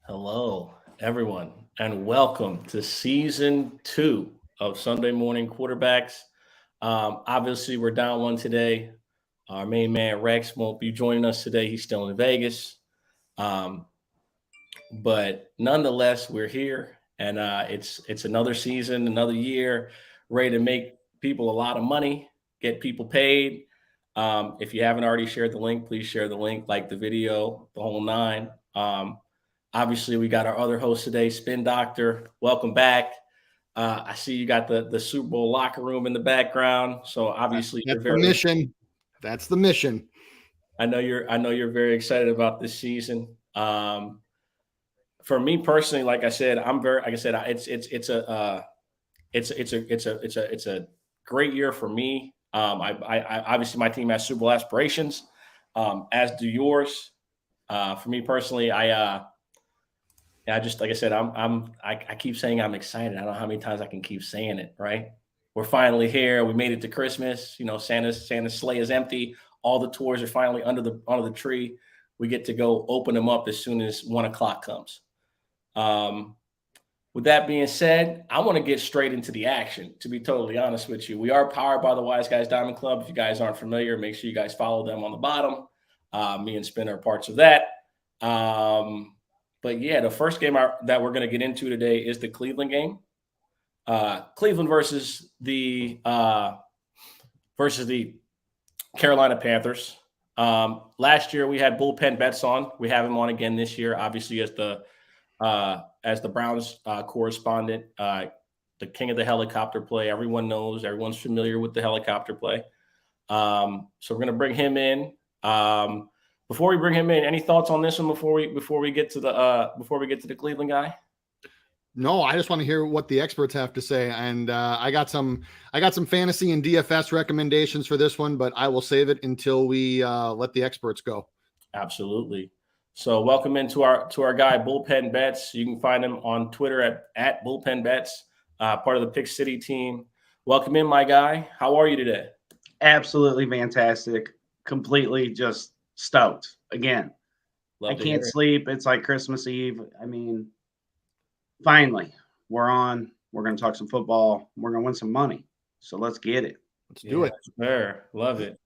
Hello, everyone, and welcome to season 2 of Sunday Morning Quarterbacks. Obviously, we're down one today. Our main man Rex won't be joining us today. He's still in Vegas. Um, but nonetheless, we're here, and it's another season, another year, ready to make people a lot of money, get people paid. If you haven't already shared the link, please share the link, like the video, the whole nine. Obviously, we got our other host today, Spin Doctor. Welcome back. I see you got the Super Bowl locker room in the background. So obviously, That's the mission. That's the mission. I know you're very excited about this season. For me personally, like I said, it's a great year for me. I obviously my team has Super Bowl aspirations, as do yours. For me personally, I just like I said, I keep saying I'm excited. I don't know how many times I can keep saying it, right? We're finally here. We made it to Christmas. Santa's sleigh is empty. All the toys are finally under the tree. We get to go open them up as soon as 1 o'clock comes. Um, with that being said, I want to get straight into the action. To be totally honest with you, we are powered by the Wise Guys Diamond Club. If you guys aren't familiar, make sure you guys follow them on the bottom. Me and Spin are parts of that. But yeah, the first game that we're going to get into today is the Cleveland game. Cleveland versus the Carolina Panthers. Last year we had bullpen bets on. We have him on again this year, obviously as the Browns correspondent, the king of the helicopter play. Everyone knows, everyone's familiar with the helicopter play. So we're going to bring him in. Before we bring him in, any thoughts on this one before we get to the Cleveland guy? No, I just want to hear what the experts have to say, and I got some fantasy and DFS recommendations for this one, but I will save it until we let the experts go. Absolutely. So welcome into our guy Bullpen Bets. You can find him on Twitter at Bullpen Bets, part of the Pick City team. Welcome in, my guy. How are you today? Absolutely fantastic. Completely just stoked. Again, I can't sleep. It's like Christmas Eve. I mean, finally, we're on. We're going to talk some football. We're going to win some money. So let's get it. Let's do it. Fair. Love it.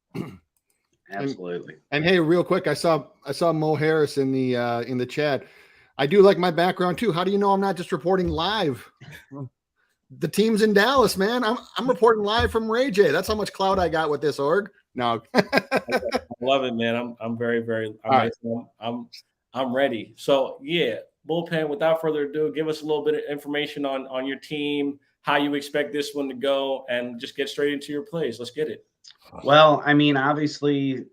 Absolutely. And hey, real quick, I saw Mo Harris in the chat. I do like my background too. How do you know I'm not just reporting live? The team's in Dallas, man. I'm reporting live from Ray J. That's how much clout I got with this org. No. I love it, man. I'm very, very I'm ready. So yeah, Bullpen, without further ado, give us a little bit of information on your team, how you expect this one to go, and just get straight into your plays. Let's get it. Well, I mean, obviously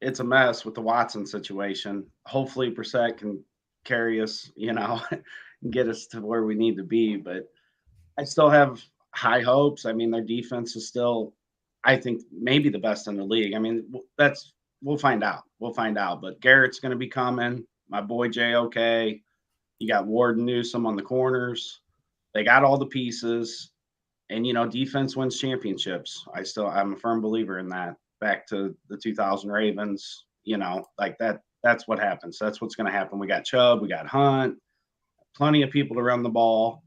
it's a mess with the Watson situation. Hopefully Brissett can carry us, and get us to where we need to be, but I still have high hopes. I mean, their defense is still, I think, maybe the best in the league. I mean, we'll find out. We'll find out. But Garrett's going to be coming. My boy JOK. You got Ward and Newsome on the corners. They got all the pieces. And, defense wins championships. I'm a firm believer in that. Back to the 2000 Ravens, like that. That's what happens. That's what's going to happen. We got Chubb. We got Hunt. Plenty of people to run the ball.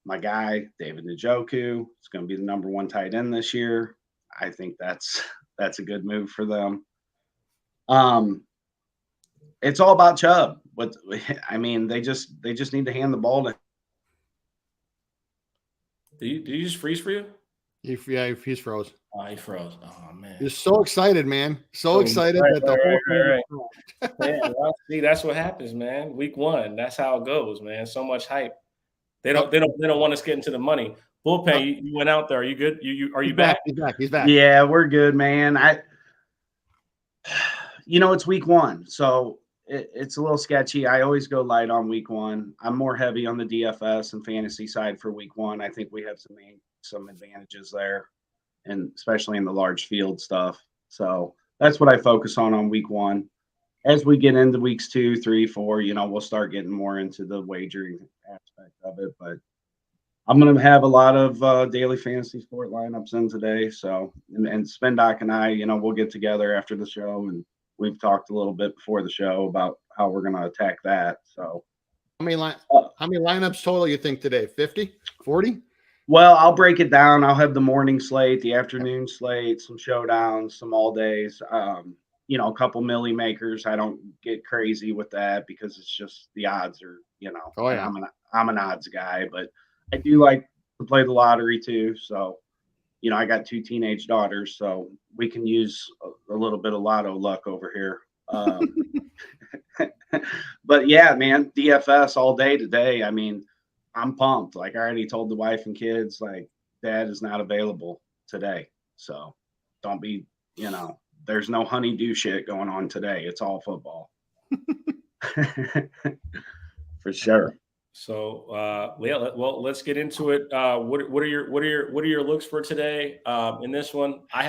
My guy, David Njoku, is going to be the number 1 tight end this year. I think that's a good move for them. It's all about Chubb. But I mean, they just need to hand the ball to. Did you just freeze for you? He's froze. Oh, he froze. Oh man. You're so excited, man. So excited that the whole thing. Yeah, well, see, that's what happens, man. Week 1. That's how it goes, man. So much hype. They don't want us getting to the money. Bullpen, you went out there. Are you good? Are you back? He's back. Yeah, we're good, man. It's week 1, so it's a little sketchy. I always go light on week 1. I'm more heavy on the DFS and fantasy side for week 1. I think we have some advantages there, and especially in the large field stuff. So that's what I focus on week 1. As we get into weeks 2, 3, 4, we'll start getting more into the wagering aspect of it. But I'm going to have a lot of daily fantasy sport lineups in today. So, and Spin Doc and I, we'll get together after the show, and we've talked a little bit before the show about how we're going to attack that. So How many lineups total you think today? 50, 40? Well, I'll break it down. I'll have the morning slate, the afternoon slate, some showdowns, some all days. A couple milli makers. I don't get crazy with that because it's just the odds are, Oh, yeah. I'm an odds guy, but I do like to play the lottery too. So, I got 2 teenage daughters, so we can use a little bit of lotto luck over here. But yeah, man, DFS all day today. I mean, I'm pumped. Like I already told the wife and kids, like dad is not available today. So don't be, there's no honeydew shit going on today. It's all football. For sure. So well, let's get into it. What are your looks for today? In this one, I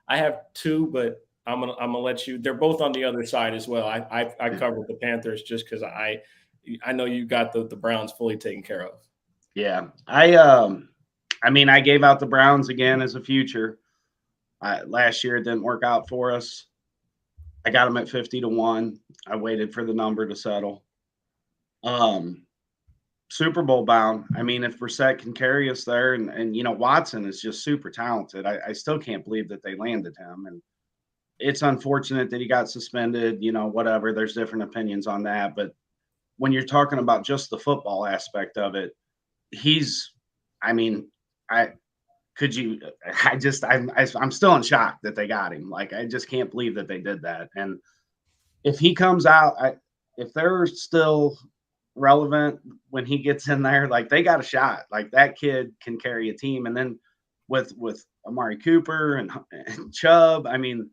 have 2, but I'm gonna let you. They're both on the other side as well. I covered the Panthers just because I know you got the Browns fully taken care of. Yeah, I gave out the Browns again as a future. Last year it didn't work out for us. I got them at 50-1. I waited for the number to settle. Super Bowl bound. I mean, if Brissett can carry us there, and Watson is just super talented. I still can't believe that they landed him, and it's unfortunate that he got suspended. Whatever. There's different opinions on that, but when you're talking about just the football aspect of it, I'm still in shock that they got him. Like, I just can't believe that they did that. And if he comes out, if they're still relevant when he gets in there, like they got a shot. Like that kid can carry a team. And then with Amari Cooper and Chubb, I mean,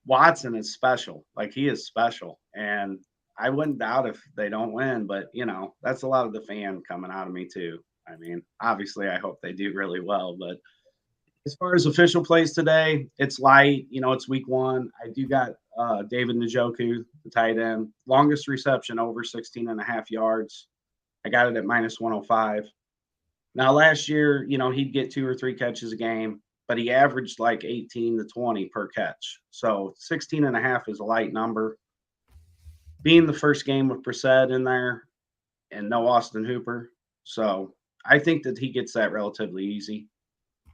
Watson is special. Like he is special. And I wouldn't doubt if they don't win, but that's a lot of the fan coming out of me too. I mean, obviously I hope they do really well, but as far as official plays today, it's light. It's week 1. I do got David Njoku, the tight end, longest reception over 16.5 yards. I got it at -105. Now last year, he'd get 2 or 3 catches a game, but he averaged like 18 to 20 per catch. So 16.5 is a light number. Being the first game with Brissett in there and no Austin Hooper. So I think that he gets that relatively easy.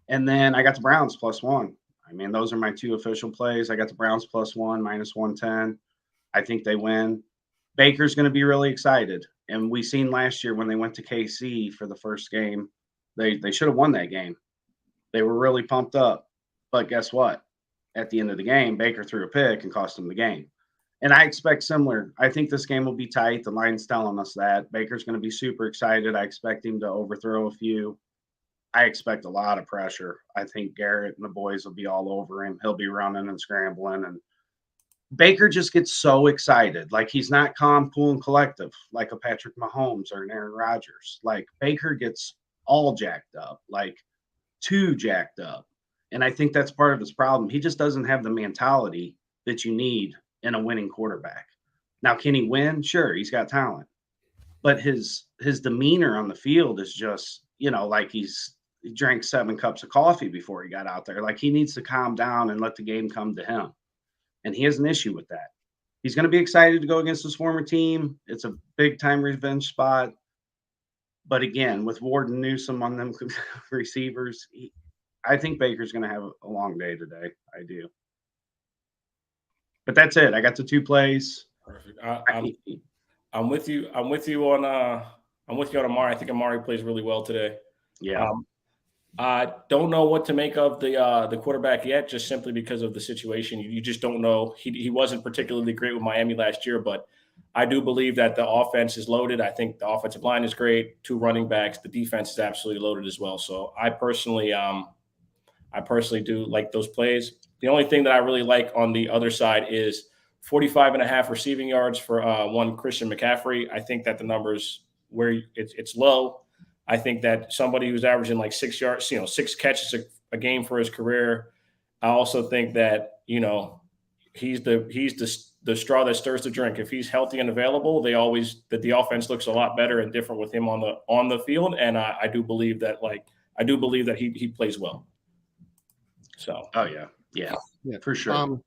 And then I got the Browns +1. I mean, those are my 2 official plays. I got the Browns +1, -110. I think they win. Baker's going to be really excited. And we seen last year when they went to KC for the first game, they should have won that game. They were really pumped up. But guess what? At the end of the game, Baker threw a pick and cost them the game. And I expect similar. I think this game will be tight. The line's telling us that. Baker's going to be super excited. I expect him to overthrow a few. I expect a lot of pressure. I think Garrett and the boys will be all over him. He'll be running and scrambling. And Baker just gets so excited. Like he's not calm, cool, and collective like a Patrick Mahomes or an Aaron Rodgers. Like Baker gets all jacked up, like too jacked up. And I think that's part of his problem. He just doesn't have the mentality that you need in a winning quarterback. Now, can he win? Sure, he's got talent. But his demeanor on the field is just, like he drank 7 cups of coffee before he got out there. Like he needs to calm down and let the game come to him. And he has an issue with that. He's going to be excited to go against his former team. It's a big time revenge spot. But again, with Ward and Newsome on them receivers, I think Baker's going to have a long day today. I do. But that's it. I got the 2 plays. Perfect. I'm with you. I'm with you on Amari. I think Amari plays really well today. Yeah. I don't know what to make of the quarterback yet, just simply because of the situation. You just don't know. He wasn't particularly great with Miami last year, but I do believe that the offense is loaded. I think the offensive line is great. 2 running backs. The defense is absolutely loaded as well. So I personally do like those plays. The only thing that I really like on the other side is 45.5 receiving yards for one Christian McCaffrey. I think that the numbers where it's low. I think that somebody who's averaging like 6 yards, 6 catches a game for his career. I also think that, he's the straw that stirs the drink. If he's healthy and available, the offense looks a lot better and different with him on the field. And I do believe that he plays well. So. Oh yeah, for sure.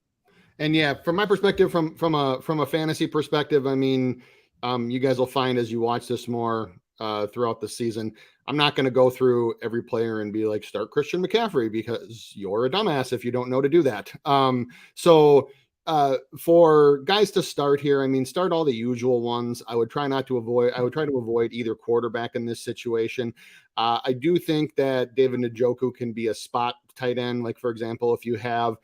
And yeah, from my perspective, from a fantasy perspective, I mean, you guys will find as you watch this more throughout the season, I'm not going to go through every player and be like, start Christian McCaffrey, because you're a dumbass if you don't know to do that. So for guys to start here, I mean, start all the usual ones. I would try to avoid either quarterback in this situation. I do think that David Njoku can be a spot tight end. Like, for example, if you have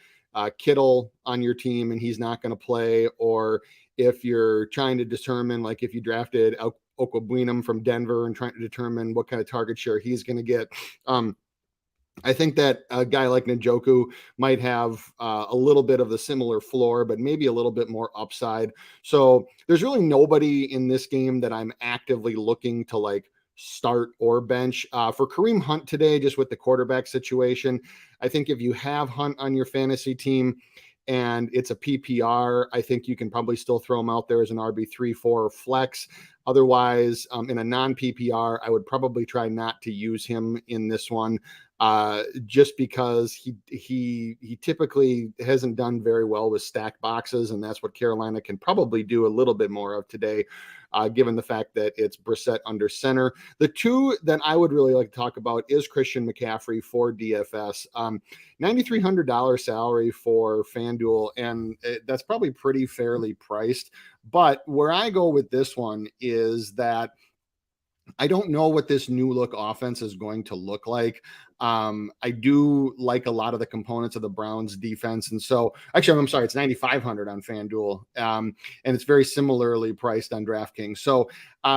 Kittle on your team and he's not going to play, or if you're trying to determine, like if you drafted Okwuegbunam from Denver and trying to determine what kind of target share he's going to get. I think that a guy like Njoku might have a little bit of the similar floor, but maybe a little bit more upside. So there's really nobody in this game that I'm actively looking to like start or bench. For Kareem Hunt today, just with the quarterback situation, I think if you have Hunt on your fantasy team and it's a PPR, I think you can probably still throw him out there as an RB3, 4 flex. Otherwise, in a non-PPR, I would probably try not to use him in this one, just because he typically hasn't done very well with stack boxes, and that's what Carolina can probably do a little bit more of today, given the fact that it's Brissett under center. The two that I would really like to talk about is Christian McCaffrey for DFS. $9,300 salary for FanDuel, and that's probably pretty fairly priced. But where I go with this one is that I don't know what this new look offense is going to look like. I do like a lot of the components of the Browns defense. And so actually, I'm sorry, it's 9,500 on FanDuel. And it's very similarly priced on DraftKings. So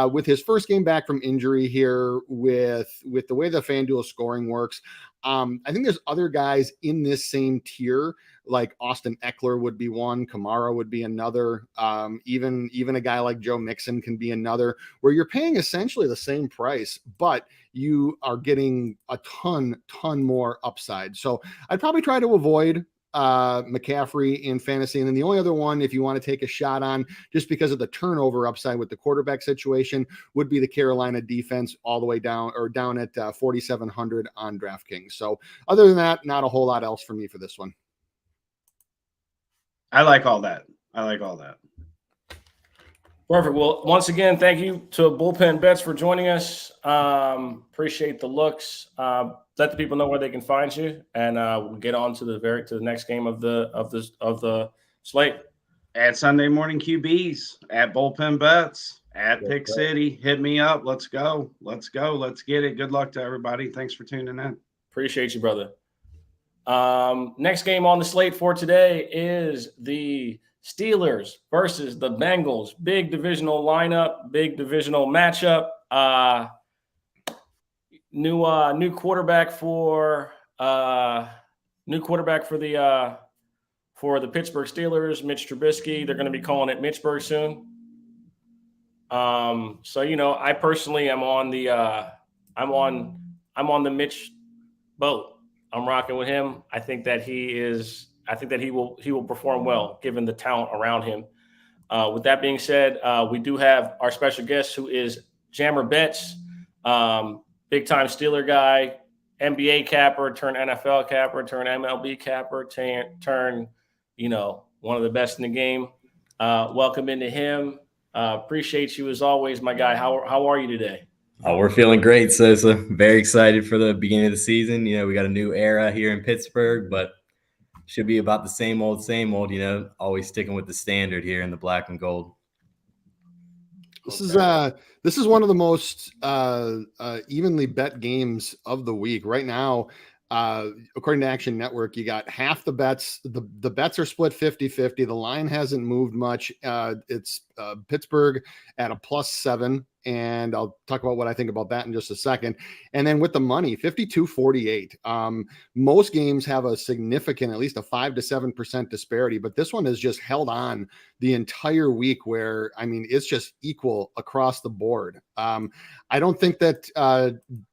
with his first game back from injury here, with the way the FanDuel scoring works, I think there's other guys in this same tier, like Austin Eckler would be one, Kamara would be another, even a guy like Joe Mixon can be another, where you're paying essentially the same price, but you are getting a ton more upside. So I'd probably try to avoid McCaffrey in fantasy. And then the only other one, if you want to take a shot on, just because of the turnover upside with the quarterback situation, would be the Carolina defense, all the way down at 4,700 on DraftKings. So other than that, not a whole lot else for me for this one. I like all that. Perfect. Well, once again, thank you to Bullpen Bets for joining us. Appreciate the looks. Let the people know where they can find you, and we'll get on to the next game of the slate. At Sunday Morning QBs, at Bullpen Bets, at Pick City. Hit me up. Let's go. Let's get it. Good luck to everybody. Thanks for tuning in. Appreciate you, brother. Next game on the slate for today is the Steelers versus the Bengals. Big divisional lineup, big divisional matchup. New quarterback for the Pittsburgh Steelers, Mitch Trubisky. They're going to be calling it Mitchburg soon. So I personally am on the I'm on the Mitch boat. I'm rocking with him. I think that he will perform well given the talent around him. With that being said, we do have our special guest, who is Jammer Betts, big time Steeler guy, NBA capper, turn NFL capper, turn MLB capper, turn one of the best in the game. Welcome into him. Appreciate you as always, my guy. How are you today? Oh, we're feeling great, Sosa. Very excited for the beginning of the season. We got a new era here in Pittsburgh, but should be about the same old, always sticking with the standard here in the black and gold. This is one of the most evenly bet games of the week right now. According to Action Network, you got half the bets. The bets are split 50-50. The line hasn't moved much. It's Pittsburgh at a +7. And I'll talk about what I think about that in just a second. And then with the money, 52-48. Most games have a significant, at least a 5 to 7% disparity, but this one has just held on the entire week, where, I mean, it's just equal across the board. I don't think that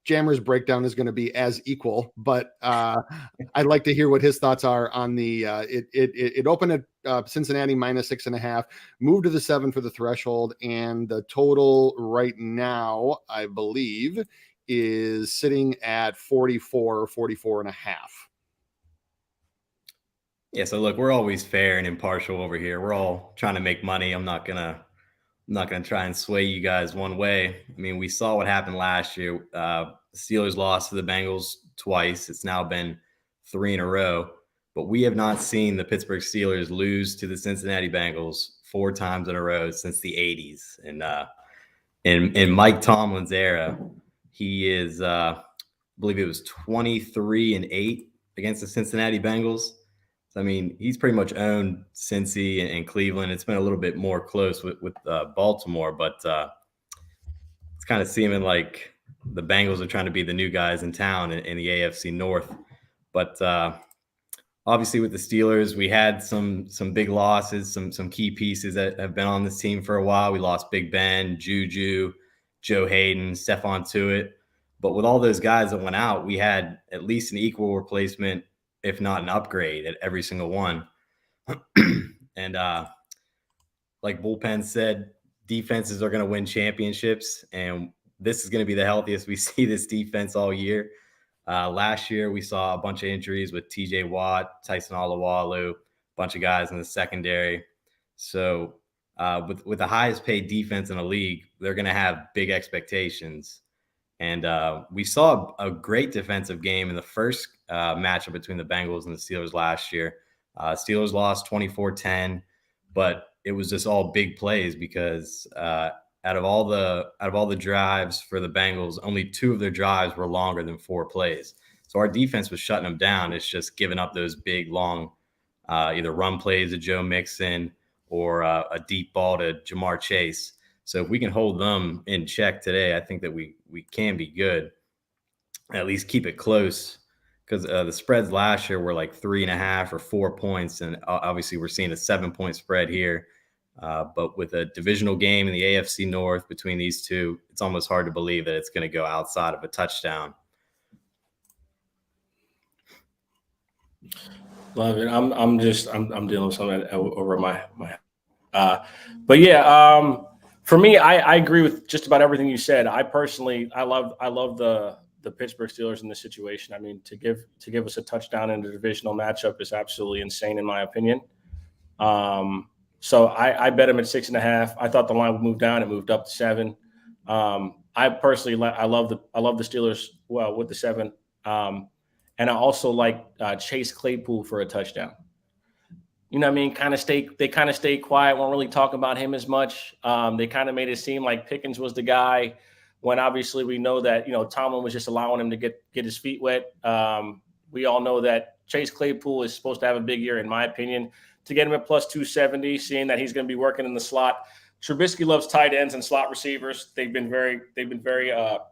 Jammer's breakdown is going to be as equal, but I'd like to hear what his thoughts are on the it opened at Cincinnati -6.5, moved to the 7 for the threshold, and the total right now, I believe, is sitting at 44 and a half. Yeah, so look, we're always fair and impartial over here. We're all trying to make money. I'm not gonna try and sway you guys one way. I mean, we saw what happened last year. The Steelers lost to the Bengals twice. It's now been 3 in a row, but we have not seen the Pittsburgh Steelers lose to the Cincinnati Bengals 4 times in a row since the 80s. And in Mike Tomlin's era, he is, I believe it was 23-8 against the Cincinnati Bengals. I mean, he's pretty much owned Cincy and Cleveland. It's been a little bit more close with Baltimore, but it's kind of seeming like the Bengals are trying to be the new guys in town in the AFC North. But obviously with the Steelers, we had some big losses, some key pieces that have been on this team for a while. We lost Big Ben, Juju, Joe Hayden, Stephon Tuitt. But with all those guys that went out, we had at least an equal replacement, if not an upgrade, at every single one. And like Bullpen said, defenses are going to win championships, and this is going to be the healthiest we see this defense all year. Last year, we saw a bunch of injuries with TJ Watt, Tyson Alualu, a bunch of guys in the secondary. So with the highest paid defense in the league, they're going to have big expectations. And we saw a great defensive game in the first matchup between the Bengals and the Steelers last year. Steelers lost 24-10, but it was just all big plays because out of all the drives for the Bengals, only 2 of their drives were longer than 4 plays. So our defense was shutting them down. It's just giving up those big, long, either run plays to Joe Mixon or a deep ball to Jamar Chase. So if we can hold them in check today, I think that we can be good. At least keep it close, because the spreads last year were like 3.5 or 4 points, and obviously we're seeing a 7-point spread here. But with a divisional game in the AFC North between these two, it's almost hard to believe that it's going to go outside of a touchdown. Love it. I'm dealing with something over my. But yeah, for me, I agree with just about everything you said. I love the Pittsburgh Steelers in this situation. I mean, to give us a touchdown in a divisional matchup is absolutely insane in my opinion. So I bet him at 6.5. I thought the line would move down. It moved up to 7. I personally I love the Steelers with the 7. And I also like Chase Claypool for a touchdown. You know what I mean? They kind of stayed quiet, won't really talk about him as much. They kind of made it seem like Pickens was the guy, when obviously we know that, Tomlin was just allowing him to get his feet wet. We all know that Chase Claypool is supposed to have a big year, in my opinion. To get him at plus 270, seeing that he's going to be working in the slot. Trubisky loves tight ends and slot receivers. They've been very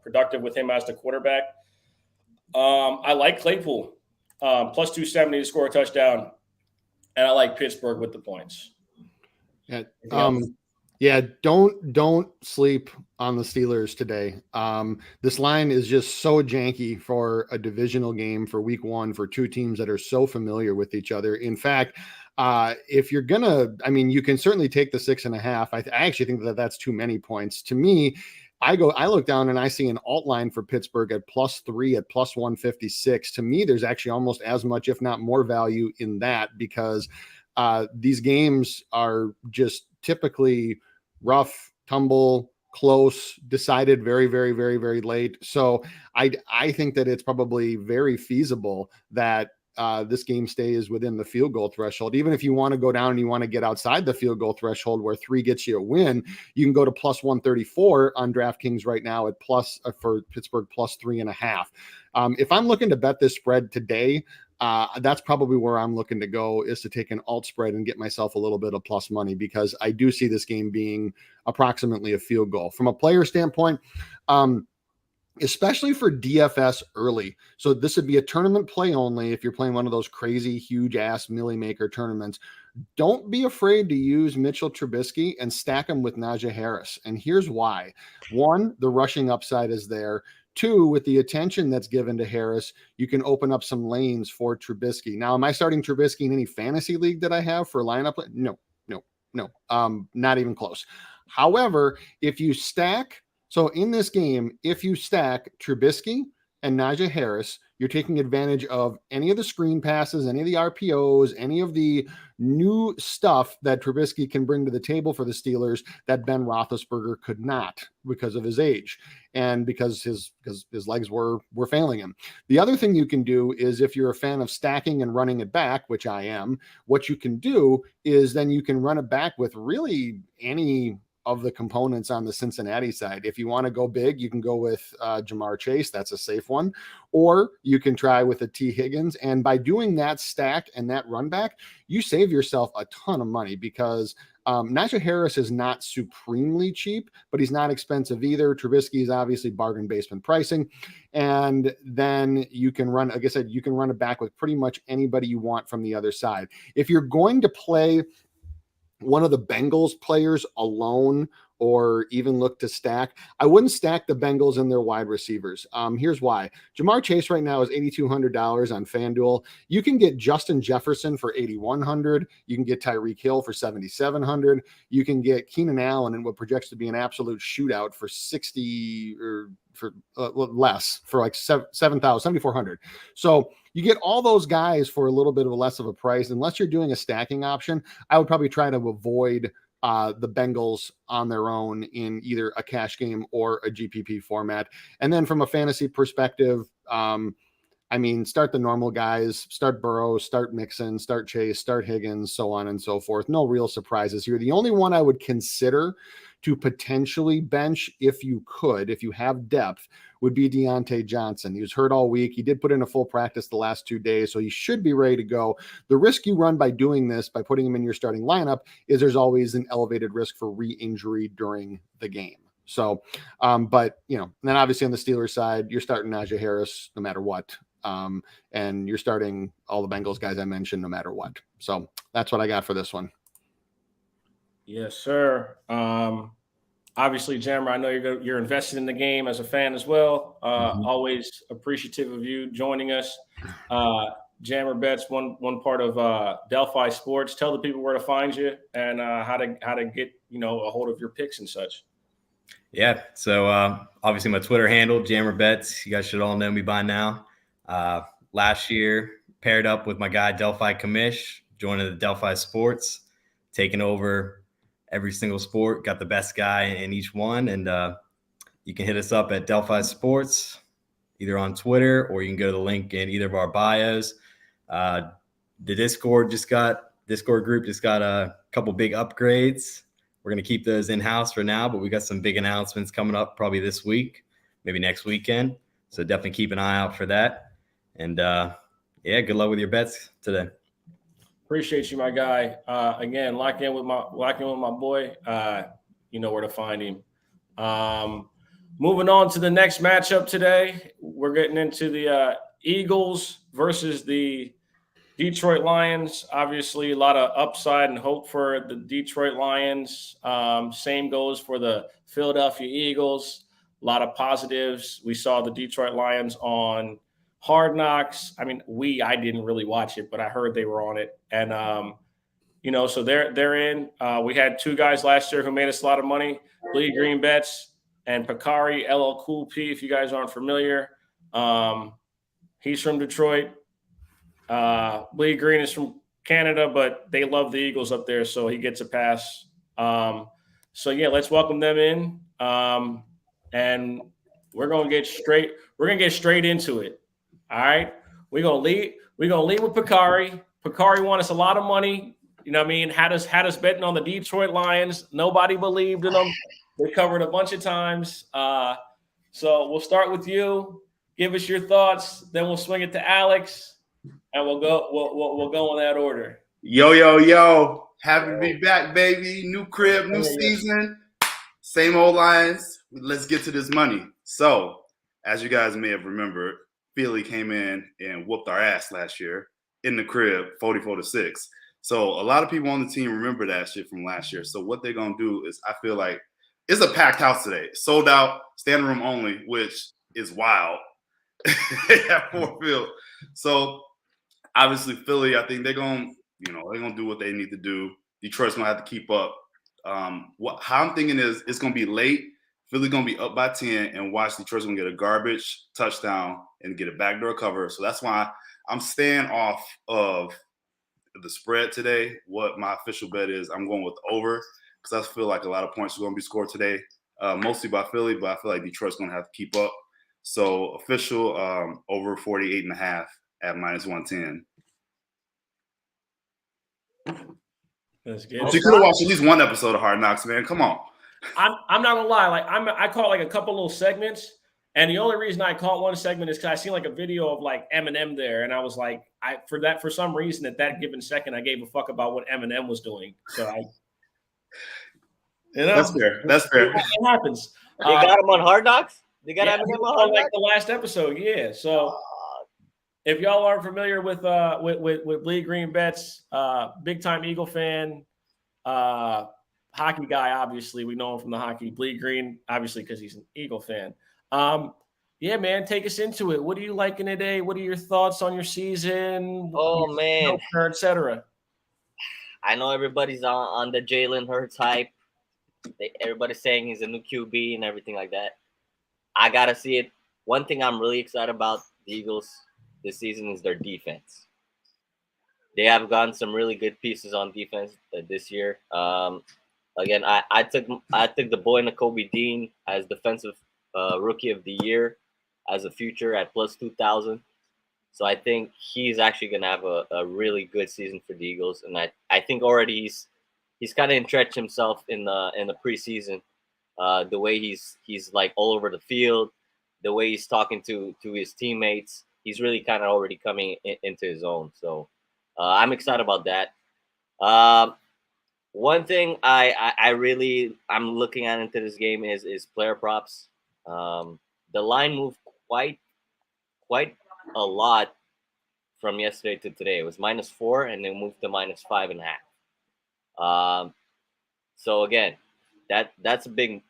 productive with him as the quarterback. I like Claypool, plus 270 to score a touchdown. And I like Pittsburgh with the points. Yeah, don't sleep on the Steelers today. This line is just so janky for a divisional game for week 1 for 2 teams that are so familiar with each other. In fact, if you're you can certainly take the 6.5. I actually think that that's too many points. To me, I look down and I see an alt line for Pittsburgh at +3 at plus 156. To me, there's actually almost as much, if not more, value in that, because these games are just typically rough, tumble, close, decided very, very, very, very late. So I think that it's probably very feasible that this game stays within the field goal threshold. Even if you want to go down and you want to get outside the field goal threshold where 3 gets you a win, you can go to plus 134 on DraftKings right now at for Pittsburgh plus 3.5. If I'm looking to bet this spread today, that's probably where I'm looking to go, is to take an alt spread and get myself a little bit of plus money, because I do see this game being approximately a field goal. From a player standpoint, especially for DFS early. So this would be a tournament play only if you're playing one of those crazy, huge ass Millie Maker tournaments. Don't be afraid to use Mitchell Trubisky and stack him with Najee Harris. And here's why. 1, the rushing upside is there. 2, with the attention that's given to Harris, you can open up some lanes for Trubisky. Now, am I starting Trubisky in any fantasy league that I have for lineup? No, not even close. However, if you stack, so in this game, if you stack Trubisky and Najee Harris, you're taking advantage of any of the screen passes, any of the RPOs, any of the new stuff that Trubisky can bring to the table for the Steelers that Ben Roethlisberger could not because of his age and because his legs were failing him. The other thing you can do is, if you're a fan of stacking and running it back, which I am, what you can do is then you can run it back with really any of the components on the Cincinnati side. If you want to go big, you can go with Jamar Chase. That's a safe one. Or you can try with a T. Higgins. And by doing that stack and that run back, you save yourself a ton of money, because Najee Harris is not supremely cheap, but he's not expensive either. Trubisky is obviously bargain basement pricing. And then you can run, like I said, you can run it back with pretty much anybody you want from the other side. If you're going to play one of the Bengals players alone, or even look to stack, I wouldn't stack the Bengals and their wide receivers. Here's why. Jamar Chase right now is $8,200 on FanDuel. You can get Justin Jefferson for $8,100. You can get Tyreek Hill for $7,700. You can get Keenan Allen in what projects to be an absolute shootout for 60 or for less, for like $7,400. So you get all those guys for a little bit of a less of a price. Unless you're doing a stacking option, I would probably try to avoid the Bengals on their own in either a cash game or a GPP format. And then from a fantasy perspective, I mean, start the normal guys, start Burrow, start Mixon, start Chase, start Higgins, so on and so forth. No real surprises here. The only one I would consider to potentially bench, if you have depth, would be Deontay Johnson. He was hurt all week. He did put in a full practice the last 2 days, so he should be ready to go. The risk you run by doing this, by putting him in your starting lineup, is there's always an elevated risk for re-injury during the game. So, but, then obviously on the Steelers side, you're starting Najee Harris no matter what. And you're starting all the Bengals guys I mentioned no matter what. So that's what I got for this one. Yes, sir. Obviously, Jammer, I know you're invested in the game as a fan as well. Always appreciative of you joining us. Jammer Bets, one part of Delphi Sports. Tell the people where to find you and how to get a hold of your picks and such. Yeah, so obviously my Twitter handle, Jammer Bets. You guys should all know me by now. Last year, paired up with my guy Delphi Commish, joining the Delphi Sports, taking over every single sport, got the best guy in each one. And you can hit us up at Delphi Sports, either on Twitter, or you can go to the link in either of our bios. The Discord group just got a couple big upgrades. We're going to keep those in-house for now, but we got some big announcements coming up probably this week, maybe next weekend. So definitely keep an eye out for that. And good luck with your bets today. Appreciate you, my guy. Again, lock in with my boy. You know where to find him. Moving on to the next matchup today, we're getting into the Eagles versus the Detroit Lions. Obviously, a lot of upside and hope for the Detroit Lions. Same goes for the Philadelphia Eagles. A lot of positives. We saw the Detroit Lions on Hard Knocks. I mean, I didn't really watch it, but I heard they were on it. And, so they're in. We had two guys last year who made us a lot of money, Lee Green Bets and Pakari, LL Cool P, if you guys aren't familiar. He's from Detroit. Lee Green is from Canada, but they love the Eagles up there, so he gets a pass. Let's welcome them in. And we're gonna get straight into it. All right. We're gonna lead with Pakari. Pakari won us a lot of money. You know what I mean? Had us betting on the Detroit Lions. Nobody believed in them. They covered a bunch of times. So we'll start with you. Give us your thoughts, then we'll swing it to Alex, and we'll go in that order. Yo. Happy to be back, baby. New crib, new season. Same old Lions. Let's get to this money. So, as you guys may have remembered, Philly came in and whooped our ass last year in the crib, 44-6. So a lot of people on the team remember that shit from last year. So what they're going to do is, I feel like it's a packed house today. Sold out, standing room only, which is wild at Ford Field. So obviously Philly, I think they're going to do what they need to do. Detroit's going to have to keep up. How I'm thinking is it's going to be late. Philly going to be up by 10 and watch Detroit's going to get a garbage touchdown and get a backdoor cover. So that's why I'm staying off of the spread today. What my official bet is, I'm going with over because I feel like a lot of points are going to be scored today, mostly by Philly, but I feel like Detroit's going to have to keep up. So official over 48.5 at -110. That's good. But you could have watched at least one episode of Hard Knocks, man. Come on. I'm not gonna lie. Like I caught like a couple little segments, and the only reason I caught one segment is because I seen like a video of like Eminem there, and I was like, for some reason at that given second, I gave a fuck about what Eminem was doing. So That's fair. That's fair. It happens. They got him on Hard Knocks. They got Yeah, Eminem on on Hard like Knocks. the last episode. Yeah. So if y'all aren't familiar with Bleed Green Bets, big time Eagle fan, hockey guy. Obviously, we know him from the hockey. Bleed Green, obviously, because he's an Eagle fan. Yeah, man, take us into it. What are you liking today? What are your thoughts on your season? Oh man, etc. I know everybody's on the Jalen Hurts hype. Everybody's saying he's a new QB and everything like that. I gotta see it. One thing I'm really excited about the Eagles this season is their defense. They have gotten some really good pieces on defense this year. Again, I took the boy Nakobe Dean as defensive rookie of the year as a future at plus 2,000. So I think he's actually gonna have a really good season for the Eagles, and I think already he's kind of entrenched himself in the preseason. The way he's like all over the field, the way he's talking to his teammates, he's really kind of already coming into his own. So I'm excited about that. One thing I'm looking at into this game is player props. The line moved quite a lot from yesterday to today. It was -4 and then moved to -5.5. So again, that's a big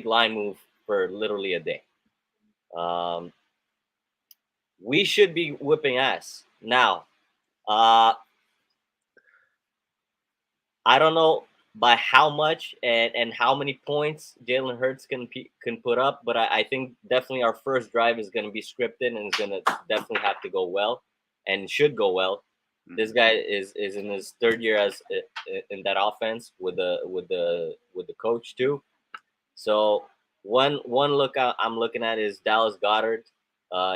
line move for literally a day. We should be whipping ass now. I don't know by how much and how many points Jalen Hurts can put up, but I think definitely our first drive is going to be scripted and it's going to definitely have to go well and should go well. This guy is in his third year as in that offense with the coach too. So one look I'm looking at is Dallas Goedert.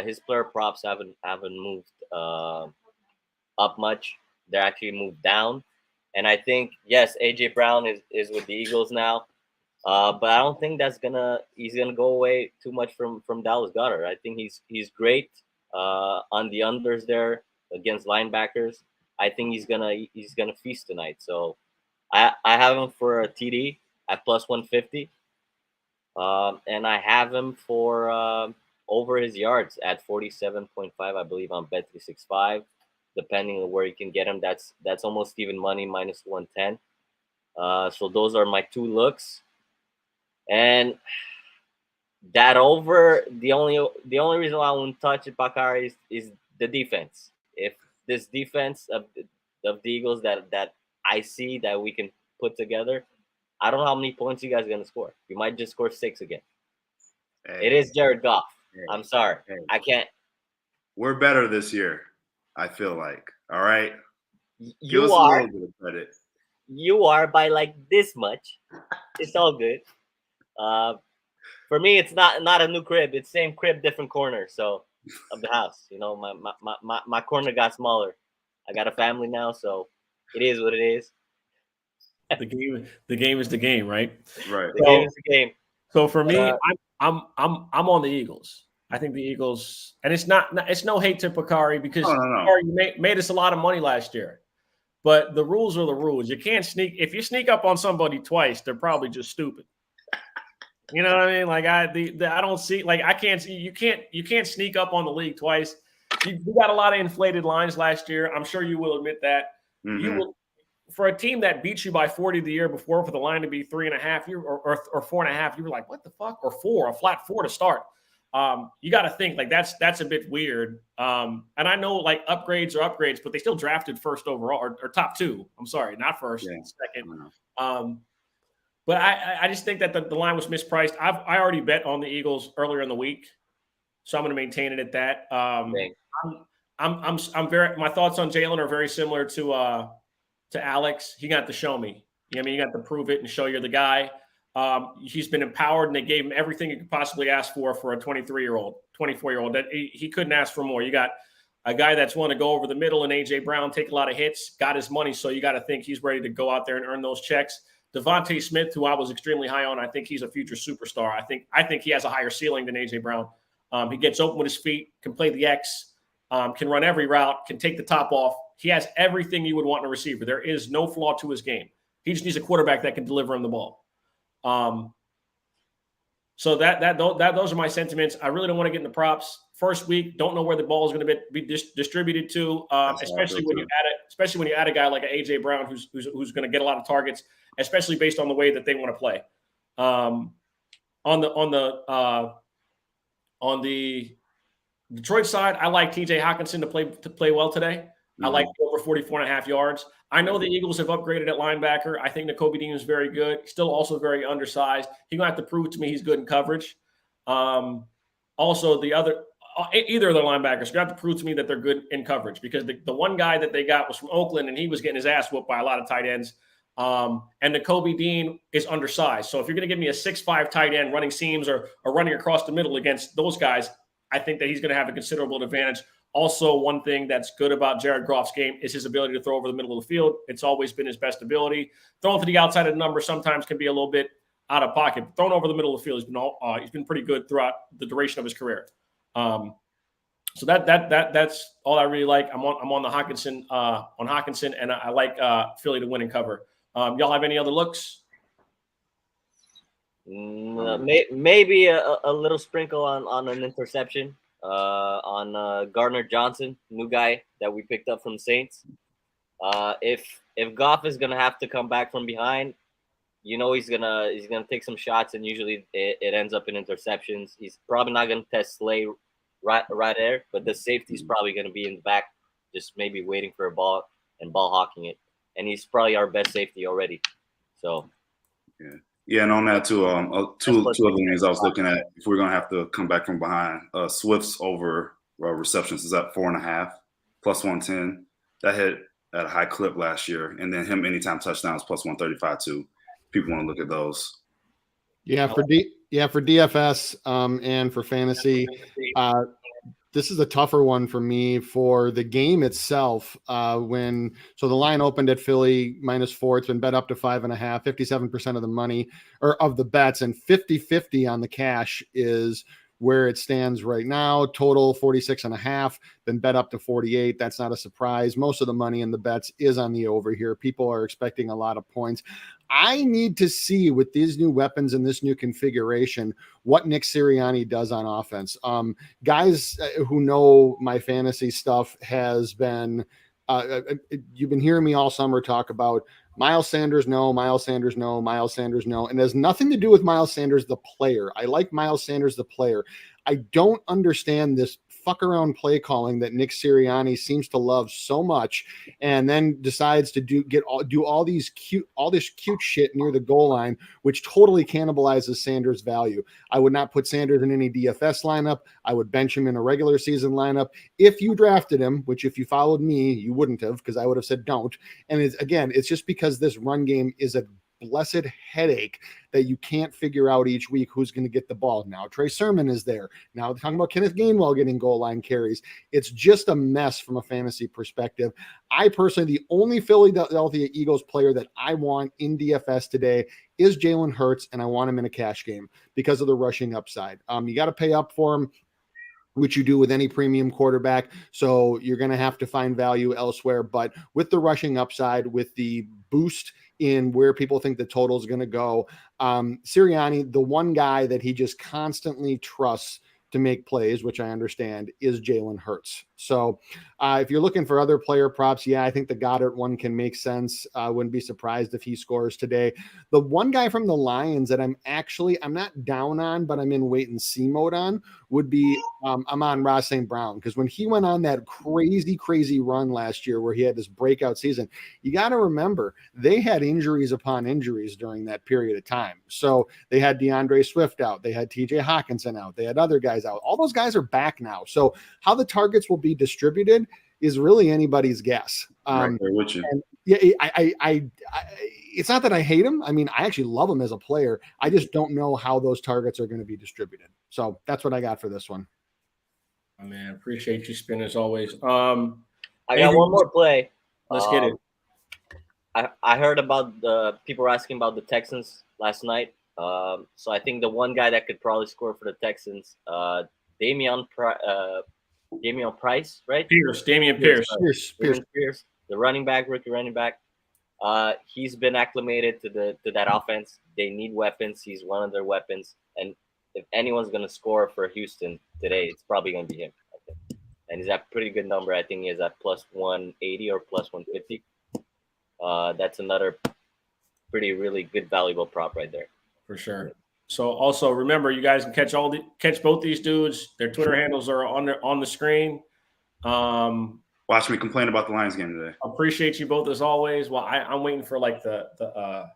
His player props haven't moved up much. They're actually moved down. And I think, yes, A.J. Brown is with the Eagles now. But I don't think he's gonna go away too much from Dallas Goedert. I think he's great on the unders there against linebackers. I think he's gonna feast tonight. So I have him for a TD at plus 150. And I have him for over his yards at 47.5, I believe, on Bet365. Depending on where you can get him, that's almost even money, -110. So those are my two looks, and that over the only reason why I wouldn't touch it, Bakari, is the defense. If this defense of the Eagles that I see that we can put together, I don't know how many points you guys are gonna score. You might just score 6 again. Hey, it is Jared Goff. hey, I'm sorry, hey. I can't. We're better this year, I feel like. All right. You Give us are. a little bit of credit. You are by like this much. It's all good. For me, it's not a new crib. It's same crib, different corner. So of the house, you know, my corner got smaller. I got a family now, so it is what it is. The game is the game, right? Right. The game is the game. So for me, I'm on the Eagles. I think the Eagles, and it's no hate to Bakari because No. Bakari made us a lot of money last year. But the rules are the rules. You can't sneak. If you sneak up on somebody twice, they're probably just stupid. You know what I mean? Like I don't see. Like I can't see. You can't sneak up on the league twice. You got a lot of inflated lines last year. I'm sure you will admit that. Mm-hmm. You will, for a team that beat you by 40 the year before, for the line to be 3.5 or 4.5, you were like, what the fuck? Or 4, a flat 4 to start. You got to think like that's a bit weird. And I know like upgrades are upgrades, but they still drafted first overall or top 2. I'm sorry, not first, second. But I just think that the line was mispriced. I already bet on the Eagles earlier in the week, so I'm going to maintain it at that. I'm very, my thoughts on Jalen are very similar to Alex. He got to show me. I mean, you got to prove it and show you're the guy. He's been empowered, and they gave him everything you could possibly ask for a 23-year-old, 24-year-old. That he couldn't ask for more. You got a guy that's willing to go over the middle, and A.J. Brown, take a lot of hits, got his money, so you got to think he's ready to go out there and earn those checks. Devontae Smith, who I was extremely high on, I think he's a future superstar. I think he has a higher ceiling than A.J. Brown. He gets open with his feet, can play the X, can run every route, can take the top off. He has everything you would want in a receiver. There is no flaw to his game. He just needs a quarterback that can deliver him the ball. So those are my sentiments. I really don't want to get into props. First week, don't know where the ball is going to be distributed to, especially when you add a guy like an A.J. Brown who's going to get a lot of targets, especially based on the way that they want to play. On the Detroit side, I like T.J. Hockenson to play well today. I like over 44.5 yards. I know the Eagles have upgraded at linebacker. I think Nakobe Dean is very good. Still also very undersized. He's going to have to prove to me he's good in coverage. Also, either of the linebackers are going to have to prove to me that they're good in coverage, because the one guy that they got was from Oakland, and he was getting his ass whooped by a lot of tight ends. And Nakobe Dean is undersized. So if you're going to give me a 6'5" tight end running seams or running across the middle against those guys, I think that he's going to have a considerable advantage. Also, one thing that's good about Jared Goff's game is his ability to throw over the middle of the field. It's always been his best ability. Throwing to the outside of the number sometimes can be a little bit out of pocket. Throwing over the middle of the field, he's been pretty good throughout the duration of his career. So that's all I really like. I'm on the Hockenson, and I like Philly to win and cover. Y'all have any other looks? Maybe a little sprinkle on an interception. On Gardner Johnson, new guy that we picked up from Saints. If Goff is gonna have to come back from behind, he's gonna take some shots, and usually it ends up in interceptions. He's probably not gonna test Slay right there, but the safety's probably gonna be in the back, just maybe waiting for a ball and ball hawking it. And he's probably our best safety already. So yeah, and on that too, two other things I was looking at. If we're gonna have to come back from behind, Swift's over receptions is at 4.5 plus 110. That hit at a high clip last year, and then him anytime touchdowns plus 135 too. People want to look at those. Yeah, for DFS and for fantasy, this is a tougher one for me. For the game itself, the line opened at Philly -4. It's been bet up to 5.5, 57% of the money or of the bets, and 50-50 on the cash is where it stands right now. Total 46.5, been bet up to 48. That's not a surprise. Most of the money in the bets is on the over here. People are expecting a lot of points. I need to see, with these new weapons and this new configuration, what Nick Sirianni does on offense. Guys who know my fantasy stuff has been, you've been hearing me all summer talk about Miles Sanders, no, Miles Sanders, no, Miles Sanders, no. And it has nothing to do with Miles Sanders, the player. I like Miles Sanders, the player. I don't understand this fuck around play calling that Nick Sirianni seems to love so much, and then decides to do all this cute shit near the goal line, which totally cannibalizes Sanders' value. I would not put Sanders in any DFS lineup. I would bench him in a regular season lineup. If you drafted him, which if you followed me, you wouldn't have, because I would have said don't. And it's just because this run game is a blessed headache that you can't figure out each week who's going to get the ball. Now Trey Sermon is there. Now talking about Kenneth Gainwell getting goal line carries. It's just a mess from a fantasy perspective. I personally, the only Philadelphia Eagles player that I want in DFS today is Jalen Hurts, and I want him in a cash game because of the rushing upside. You got to pay up for him, which you do with any premium quarterback. So you're going to have to find value elsewhere. But with the rushing upside, with the boost in where people think the total is going to go, Sirianni, the one guy that he just constantly trusts to make plays, which I understand, is Jalen Hurts. So if you're looking for other player props, yeah, I think the Goddard one can make sense. I wouldn't be surprised if he scores today. The one guy from the Lions that I'm not down on, but I'm in wait and see mode on would be Amon-Ra St. Brown. Because when he went on that crazy run last year where he had this breakout season, you got to remember they had injuries upon injuries during that period of time. So they had DeAndre Swift out. They had TJ Hawkinson out. They had other guys out. All those guys are back now. So how the targets will be distributed is really anybody's guess. Right there with you. And yeah, it's not that I hate him. I mean, I actually love him as a player. I just don't know how those targets are going to be distributed. So that's what I got for this one. Oh, man, appreciate you, Spin, as always. I got one more play. Let's get it. I heard about the people were asking about the Texans last night. So I think the one guy that could probably score for the Texans, Damian Price, right? Damian Pierce. Pierce. The rookie running back. He's been acclimated to that offense. They need weapons. He's one of their weapons. And if anyone's gonna score for Houston today, it's probably gonna be him. I think. And he's at a pretty good number. I think he is at plus 180 or plus 150. That's another really good valuable prop right there. For sure. So also remember, you guys can catch both these dudes. Their Twitter handles are on the screen. Watch me complain about the Lions game today. Appreciate you both as always. Well, I'm waiting for like the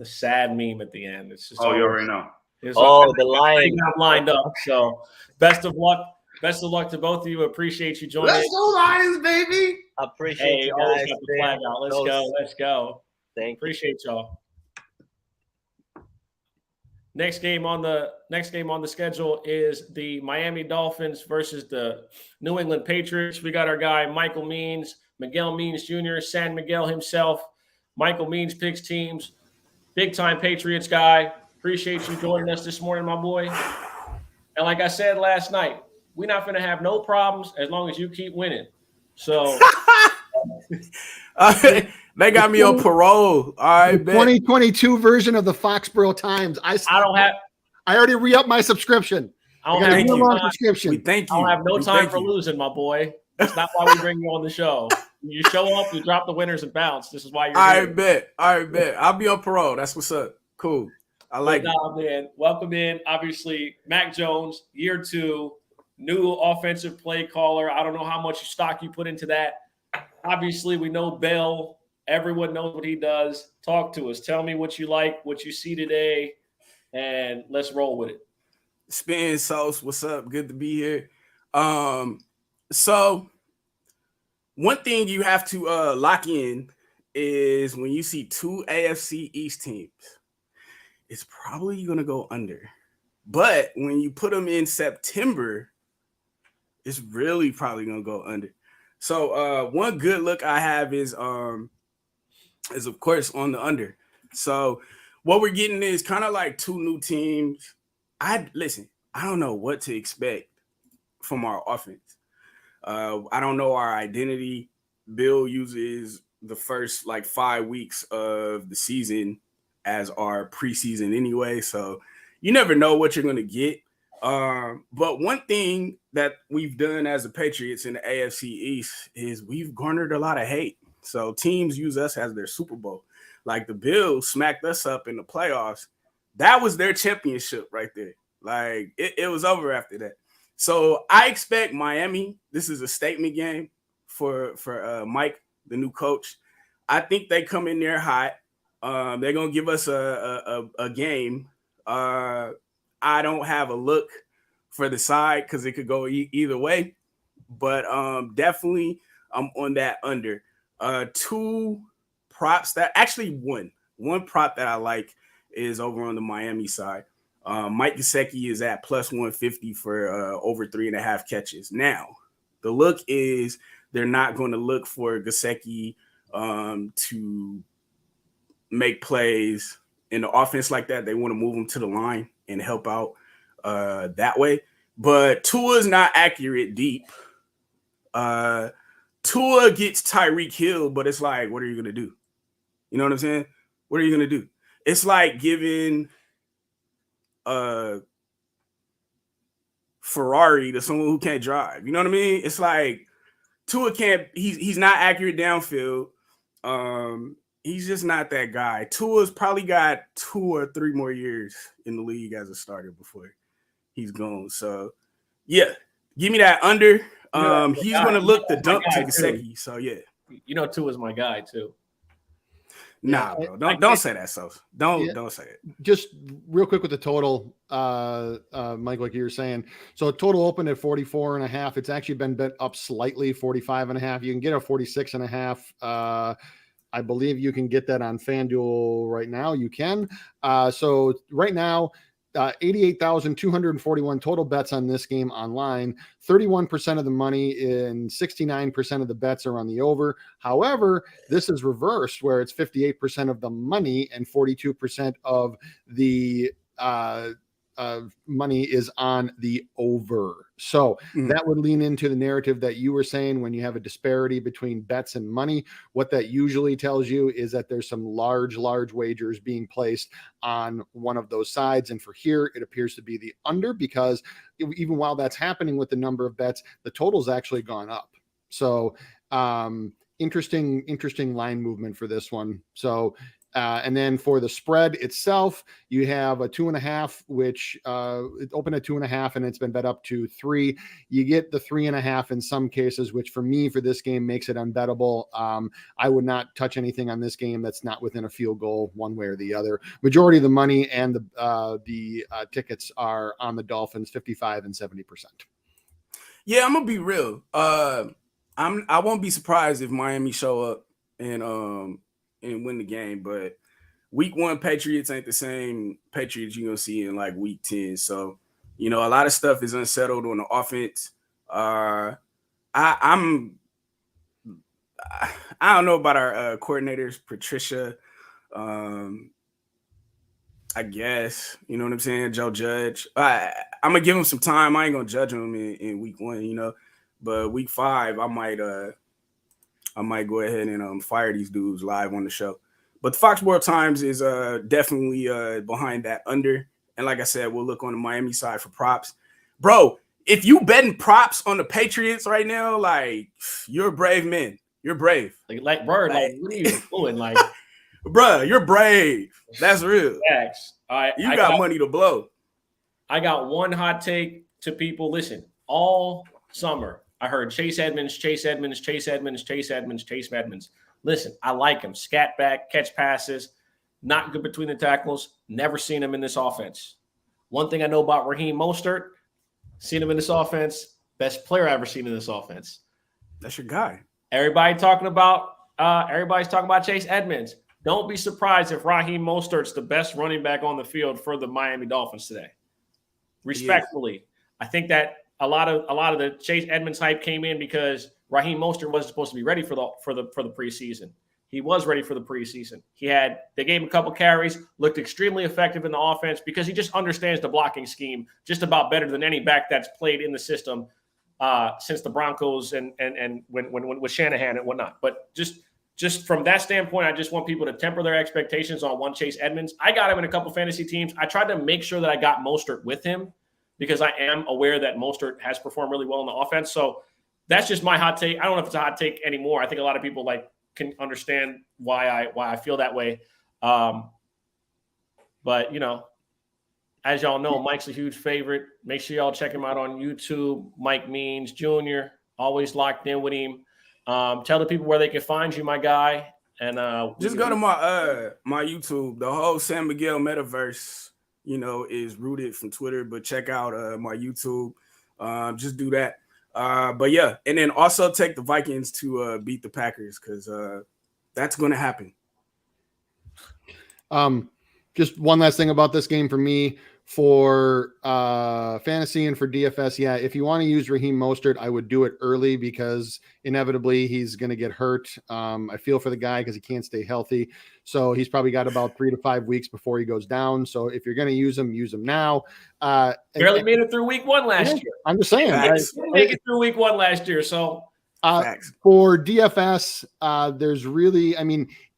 sad meme at the end. It's just you already know. The Lions lined up. So best of luck. Best of luck to both of you. Appreciate you joining. Let's go Lions, baby. Appreciate you guys. Got the flag out. Let's go. Thank you. Appreciate y'all. Next game on the schedule is the Miami Dolphins versus the New England Patriots. We got our guy Michael Means, Miguel Means Jr., San Miguel himself. Michael Means picks teams. Big time Patriots guy. Appreciate you joining us this morning, my boy. And like I said last night, we're not going to have no problems as long as you keep winning. So they got me on parole. All right, 2022 version of the Foxborough Times. I already re-upped my subscription. I don't have no time. Subscription. We thank you. I don't have no time for losing, my boy. That's not why we bring you on the show. You show up, you drop the winners and bounce. This is why you're here. I bet. I'll be on parole. That's what's up. Cool. I like it. Man. Welcome in. Obviously, Mac Jones, year 2, new offensive play caller. I don't know how much stock you put into that. Obviously, we know Bell. Everyone knows what he does. Talk to us. Tell me what you like, what you see today, and let's roll with it. Spin Sauce, what's up? Good to be here. So one thing you have to lock in is when you see 2 AFC East teams, it's probably going to go under. But when you put them in September, it's really probably going to go under. So one good look I have is of course on the under. So what we're getting is kind of like 2 new teams. I don't know what to expect from our offense. I don't know our identity. Bill uses the first 5 weeks of the season as our preseason anyway. So you never know what you're going to get. But one thing that we've done as the Patriots in the AFC East is we've garnered a lot of hate. So teams use us as their Super Bowl. Like the Bills smacked us up in the playoffs. That was their championship right there. Like it was over after that. So I expect Miami. This is a statement game for Mike, the new coach. I think they come in there hot. They're gonna give us a game. I don't have a look for the side because it could go either way, but definitely I'm on that under. 2 props that actually one prop that I like is over on the Miami side. Mike Gesicki is at plus 150 for over 3.5 catches. Now, the look is they're not going to look for Gesicki to make plays in the offense like that. They want to move him to the line and help out that way. But Tua's not accurate deep. Tua gets Tyreek Hill, but it's like, what are you going to do? You know what I'm saying? What are you going to do? It's like giving Ferrari to someone who can't drive. You know what I mean? It's like Tua can't. He's not accurate downfield. He's just not that guy. Tua's probably got 2 or 3 more years in the league as a starter before he's gone. So yeah, give me that under. He's gonna look the dunk to Gesicki. So yeah, Tua's my guy too. Nah, bro. Don't say that, so don't say it. Just real quick with the total, Mike, like you were saying. So total opened at 44.5. It's actually been bet up slightly, 45.5. You can get a 46.5. I believe you can get that on FanDuel right now. You can. So right now, 88,241 total bets on this game online. 31% of the money and 69% of the bets are on the over. However, this is reversed where it's 58% of the money and 42% of the money is on the over. So that would lean into the narrative that you were saying when you have a disparity between bets and money. What that usually tells you is that there's some large wagers being placed on one of those sides. And for here, it appears to be the under, because even while that's happening with the number of bets, the total's actually gone up. So interesting line movement for this one. So and then for the spread itself, you have a 2.5, which it opened at 2.5 and it's been bet up to 3. You get the 3.5 in some cases, which for me, for this game, makes it unbettable. I would not touch anything on this game that's not within a field goal one way or the other. Majority of the money and the tickets are on the Dolphins, 55 and 70%. Yeah, I'm gonna be real. I won't be surprised if Miami show up and win the game, but week 1 Patriots ain't the same Patriots you're gonna see in like week 10. So, a lot of stuff is unsettled on the offense. I don't know about our coordinators, Patricia. I guess, you know what I'm saying? Joe Judge. I'm gonna give him some time. I ain't gonna judge him in week 1, but week 5, I might go ahead and fire these dudes live on the show. But the Foxborough Times is definitely behind that under. And like I said, we'll look on the Miami side for props. Bro, if you betting props on the Patriots right now, like, you're a brave man. You're brave. Like bro, what are you doing? Like, bro, you're brave. That's real. Facts. You got money to blow. I got one hot take to people. Listen, all summer, I heard Chase Edmonds. Listen, I like him. Scat back, catch passes, not good between the tackles. Never seen him in this offense. One thing I know about Raheem Mostert, seen him in this offense, best player I've ever seen in this offense. That's your guy. Everybody's talking about Chase Edmonds. Don't be surprised if Raheem Mostert's the best running back on the field for the Miami Dolphins today. Respectfully, I think that a lot of the Chase Edmonds hype came in because Raheem Mostert wasn't supposed to be ready for the preseason. He was ready for the preseason. They gave him a couple carries, looked extremely effective in the offense because he just understands the blocking scheme just about better than any back that's played in the system since the Broncos and when with Shanahan and whatnot. But just from that standpoint, I just want people to temper their expectations on one Chase Edmonds. I got him in a couple fantasy teams. I tried to make sure that I got Mostert with him because I am aware that Mostert has performed really well in the offense. So that's just my hot take. I don't know if it's a hot take anymore. I think a lot of people can understand why I feel that way. But as y'all know, Mike's a huge favorite. Make sure y'all check him out on YouTube. Mike Means Jr. Always locked in with him. Tell the people where they can find you, my guy. And just go to my YouTube. The whole San Miguel metaverse, is rooted from Twitter, but check out my YouTube. Just do that. But yeah, and then also take the Vikings to beat the Packers because that's going to happen. Just one last thing about this game for me. For fantasy and for DFS, yeah, if you want to use Raheem Mostert, I would do it early because inevitably he's going to get hurt. I feel for the guy because he can't stay healthy. So he's probably got about 3 to 5 weeks before he goes down. So if you're going to use him now. Barely made it through week 1 last year. I'm just saying. Make it through week 1 last year. So for DFS, there's really,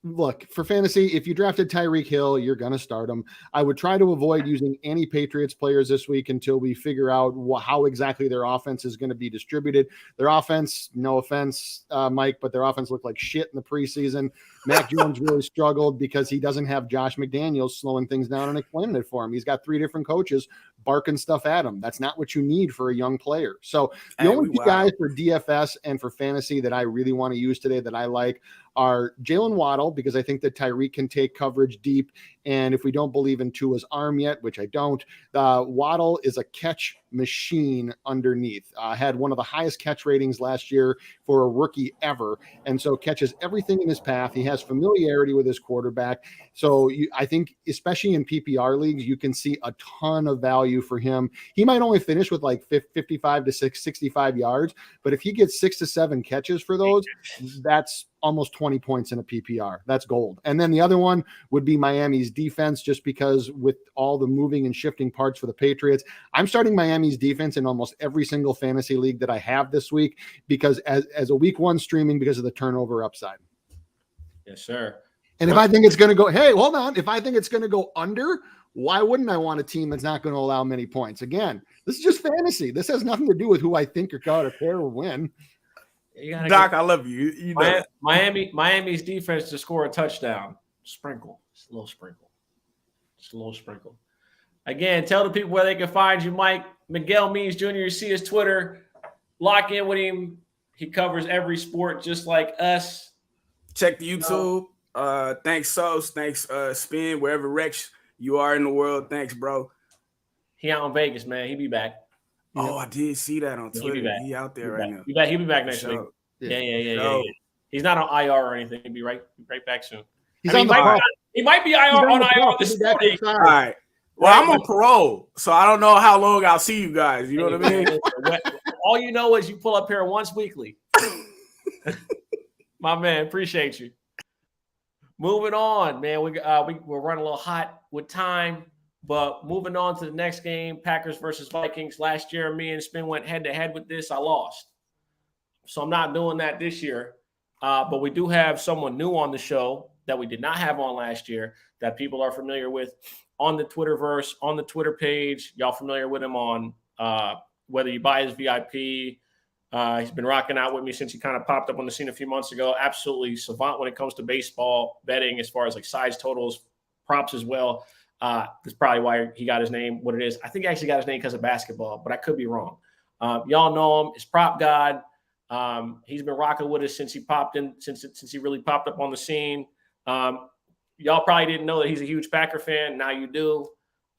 look, for fantasy, if you drafted Tyreek Hill, you're going to start him. I would try to avoid using any Patriots players this week until we figure out how exactly their offense is going to be distributed. Their offense, no offense, Mike, but their offense looked like shit in the preseason. Mac Jones really struggled because he doesn't have Josh McDaniels slowing things down and explaining it for him. He's got 3 different coaches barking stuff at him. That's not what you need for a young player. So the only two guys for DFS and for fantasy that I really want to use today that I like are Jalen Waddle, because I think that Tyreek can take coverage deep. And if we don't believe in Tua's arm yet, which I don't, Waddle is a catch machine underneath. Had one of the highest catch ratings last year for a rookie ever. And so catches everything in his path. He has familiarity with his quarterback. So I think, especially in PPR leagues, you can see a ton of value for him. He might only finish with like 55 to 65 yards, but if he gets 6 to 7 catches for those, that's almost 20 points in a PPR. That's gold. And then the other one would be Miami's defense, just because with all the moving and shifting parts for the Patriots, I'm starting Miami's defense in almost every single fantasy league that I have this week, because as a week 1 streaming, because of the turnover upside. Yes, sir. And if I think it's going to go, hey, hold on. If I think it's going to go under, why wouldn't I want a team that's not going to allow many points? Again, this is just fantasy. This has nothing to do with who I think or got or care or win. Doc, I love you. You know. Miami's defense to score a touchdown. Sprinkle. Just a little sprinkle. Just a little sprinkle. Again, tell the people where they can find you, Mike. Miguel Means Jr., you see his Twitter. Lock in with him. He covers every sport just like us. Check the YouTube. Thanks, Sos. Thanks, Spin, wherever Rex you are in the world. Thanks, bro. He out in Vegas, man. He be back. Oh, I did see that on Twitter. He out there right now. He'll be back next week. Yeah. He's not on IR or anything. He'll be right back soon. He might be on IR this morning. All right. Well, I'm on parole, so I don't know how long I'll see you guys. You know what I mean? All you know is you pull up here once weekly. My man, appreciate you. Moving on, man. We're running a little hot with time. But moving on to the next game, Packers versus Vikings. Last year, me and Spin went head-to-head with this. I lost. So I'm not doing that this year. But we do have someone new on the show that we did not have on last year that people are familiar with on the Twitterverse, on the Twitter page. Y'all familiar with him on whether you buy his VIP. He's been rocking out with me since he kind of popped up on the scene a few months ago. Absolutely savant when it comes to baseball betting, as far as like size totals, props as well. That's probably why he got his name what it is. I think he actually got his name because of basketball, but I could be wrong. Y'all know him. It's Prop God. He's been rocking with us since he popped in, since he really popped up on the scene. Y'all probably didn't know that he's a huge Packer fan. Now you do.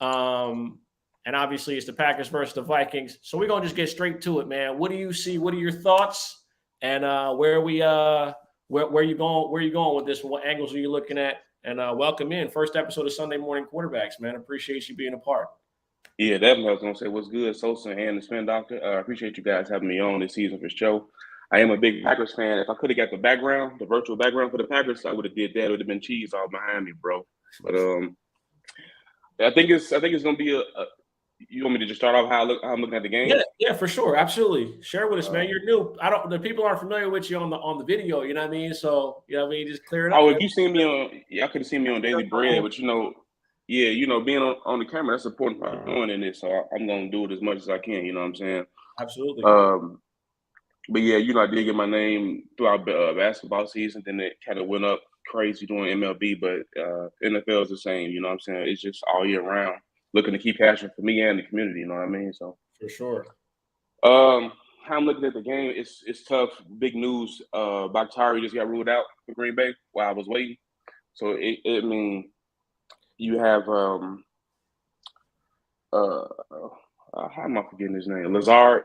And obviously it's the Packers versus the Vikings. So we're going to just get straight to it, man. What do you see? What are your thoughts? And where are you going with this? What angles are you looking at? And welcome in. First episode of Sunday Morning Quarterbacks, man. Appreciate you being a part. Yeah, definitely. I was going to say what's good, Sosa and the Spin Doctor. I appreciate you guys having me on this season for the show. I am a big Packers fan. If I could have got the virtual background for the Packers, I would have did that. It would have been cheese all behind me, bro. But I think it's going to be you want me to just start off how I'm looking at the game? Yeah, for sure. Absolutely. Share with us, man. You're new. The people aren't familiar with you on the video, you know what I mean? So, you know what I mean? Just clear it up. Oh, if you seen me I could have seen me on Daily Bread, but being on the camera, that's the important part of doing in this. So I'm going to do it as much as I can, you know what I'm saying? Absolutely. But yeah, I did get my name throughout basketball season. Then it kind of went up crazy doing MLB, but NFL is the same, you know what I'm saying? It's just all year round. Looking to keep passion for me and the community, you know what I mean? So for sure. How I'm looking at the game, it's tough. Big news. Bakhtiari just got ruled out for Green Bay while I was waiting. So you have how am I forgetting his name? Lazard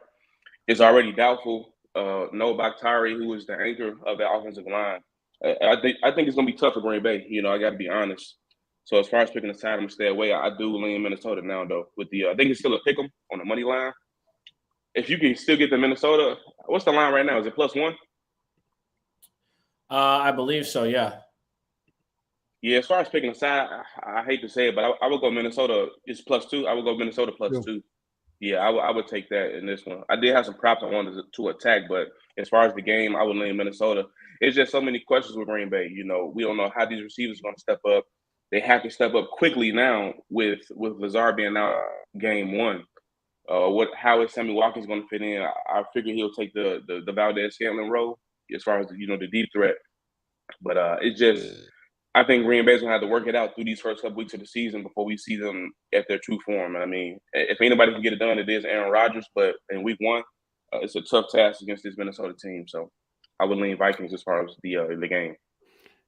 is already doubtful. No Bakhtiari, who is the anchor of the offensive line. I think it's gonna be tough for Green Bay. I got to be honest. So as far as picking a side, I'm gonna stay away. I do lean Minnesota now, though. With I think it's still a pick 'em on the money line. If you can still get the Minnesota, what's the line right now? Is it +1? I believe so. Yeah. Yeah. As far as picking a side, I hate to say it, but I would go Minnesota. It's +2. I would go Minnesota +2. Yeah, I would take that in this one. I did have some props I wanted to attack, but as far as the game, I would lean Minnesota. It's just so many questions with Green Bay. You know, we don't know how these receivers are going to step up. They have to step up quickly now with Lazard being out game one. How is Sammy Watkins going to fit in? I figure he'll take the Valdez Scantling role as far as the deep threat. But it's just I think Green Bay's gonna have to work it out through these first couple weeks of the season before we see them at their true form. And I mean, if anybody can get it done, it is Aaron Rodgers. But in week one, it's a tough task against this Minnesota team. So I would lean Vikings as far as the game.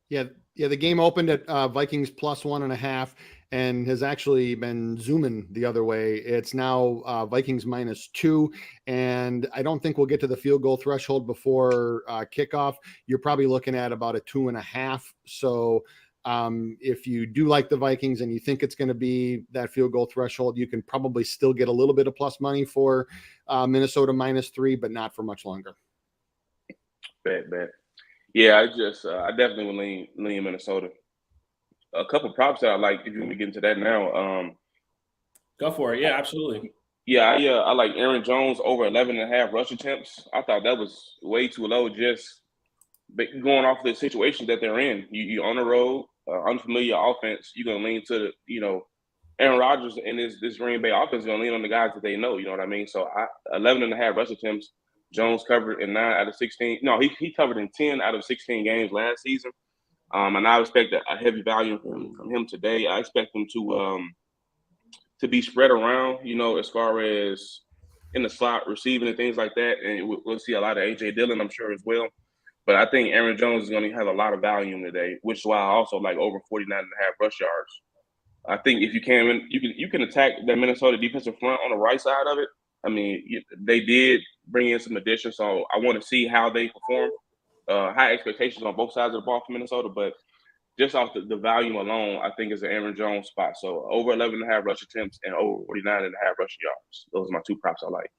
Yeah. The game opened at Vikings plus 1.5 and has actually been zooming the other way. It's now Vikings -2, and I don't think we'll get to the field goal threshold before kickoff. You're probably looking at about a 2.5. So if you do like the Vikings and you think it's going to be that field goal threshold, you can probably still get a little bit of plus money for Minnesota -3, but not for much longer. Bet. Yeah, I definitely would lean Minnesota. A couple props that I like, if you want to get into that now. Go for it. Yeah, absolutely. Yeah, I like Aaron Jones over 11.5 rush attempts. I thought that was way too low, just going off the situation that they're in. You're on the road, unfamiliar offense. You're gonna lean to Aaron Rodgers and this Green Bay offense is gonna lean on the guys that they know. You know what I mean? So 11.5 rush attempts. Jones covered in 9 out of 16. No, he covered in 10 out of 16 games last season. And I expect a heavy volume from him today. I expect him to be spread around, as far as in the slot receiving and things like that. And we'll see a lot of A.J. Dillon, I'm sure, as well. But I think Aaron Jones is going to have a lot of volume today, which is why I also like over 49.5 rush yards. I think if you can attack that Minnesota defensive front on the right side of it. I mean, they did bring in some additions, so I want to see how they perform. High expectations on both sides of the ball for Minnesota, but just off the volume alone, I think it's an Aaron Jones spot. So over 11.5 rush attempts and over 49.5 rush yards. Those are my two props I like.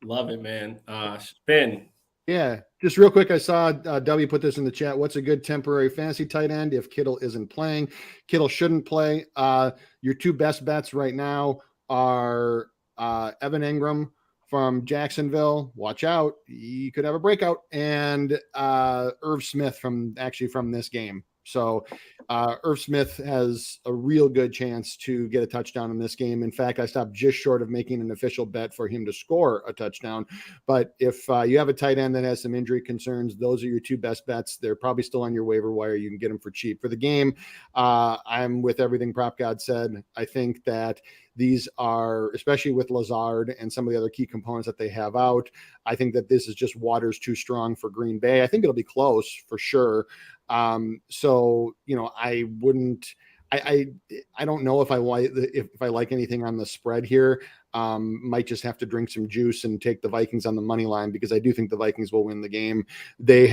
Love it, man. Spin. Yeah, just real quick, I saw W put this in the chat. What's a good temporary fantasy tight end if Kittle isn't playing? Kittle shouldn't play. Your two best bets right now are Evan Ingram from Jacksonville. Watch out. He could have a breakout. And Irv Smith from this game. So Irv Smith has a real good chance to get a touchdown in this game. In fact, I stopped just short of making an official bet for him to score a touchdown. But if you have a tight end that has some injury concerns, those are your two best bets. They're probably still on your waiver wire. You can get them for cheap. For the game, I'm with everything Prop God said. I think that these are, especially with Lazard and some of the other key components that they have out, I think that this is just waters too strong for Green Bay. I think it'll be close for sure. So, I wouldn't, I don't know if I like anything on the spread here. Might just have to drink some juice and take the Vikings on the money line, because I do think the Vikings will win the game. They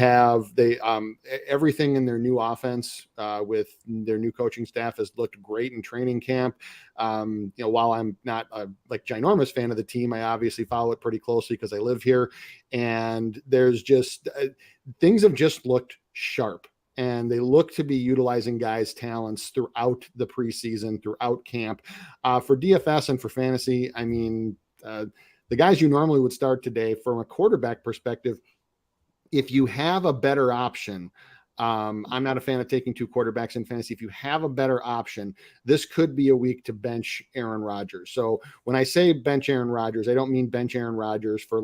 everything in their new offense with their new coaching staff has looked great in training camp. While I'm not a ginormous fan of the team, I obviously follow it pretty closely because I live here, and there's just things have just looked sharp. And they look to be utilizing guys' talents throughout the preseason, throughout camp. For DFS and for fantasy, I mean, the guys you normally would start today, from a quarterback perspective, if you have a better option, I'm not a fan of taking two quarterbacks in fantasy. If you have a better option, this could be a week to bench Aaron Rodgers. So when I say bench Aaron Rodgers, I don't mean bench Aaron Rodgers for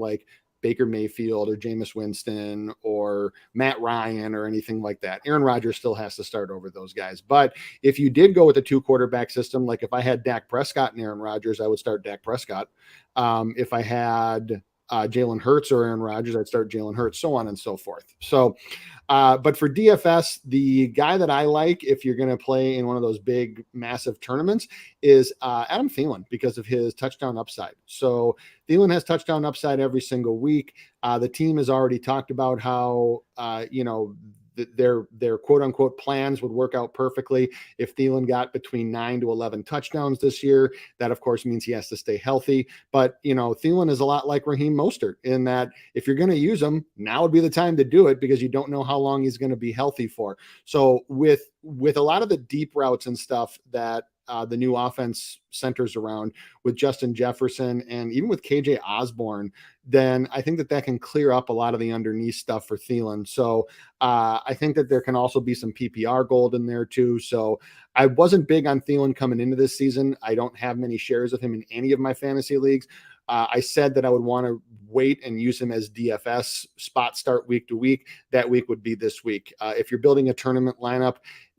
Baker Mayfield or Jameis Winston or Matt Ryan or anything like that. Aaron Rodgers still has to start over those guys. But if you did go with a two quarterback system, like if I had Dak Prescott and Aaron Rodgers, I would start Dak Prescott. If I had Jalen Hurts or Aaron Rodgers, I'd start Jalen Hurts, so on and so forth. So, but for DFS, the guy that I like, if you're going to play in one of those big, massive tournaments, is Adam Thielen, because of his touchdown upside. So Thielen has touchdown upside every single week. The team has already talked about how, their quote unquote plans would work out perfectly if Thielen got between 9 to 11 touchdowns this year. That of course means he has to stay healthy, but Thielen is a lot like Raheem Mostert in that if you're going to use him, now would be the time to do it, because you don't know how long he's going to be healthy for. So with a lot of the deep routes and stuff that the new offense centers around with Justin Jefferson and even with KJ Osborne, then I think that can clear up a lot of the underneath stuff for Thielen. So I think that there can also be some PPR gold in there too. So I wasn't big on Thielen coming into this season. I don't have many shares of him in any of my fantasy leagues. I said that I would want to wait and use him as DFS spot start week to week. That week would be this week. If you're building a tournament lineup,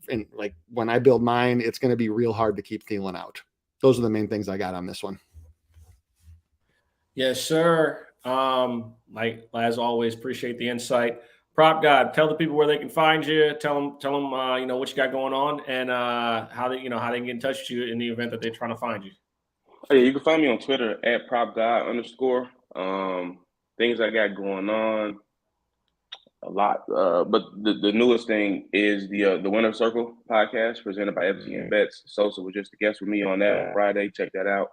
and like when I build mine, it's going to be real hard to keep Thielen out. Those are the main things I got on this one. Yes, sir. Like as always, appreciate the insight. Prop God, tell the people where they can find you. Tell them, what you got going on and how they can get in touch with you in the event that they're trying to find you. Oh, yeah, you can find me on Twitter at @PropGuy_. Things I got going on a lot, but the newest thing is the Winner Circle podcast presented by FTN Bets. Sosa was just a guest with me on that on Friday. Check that out.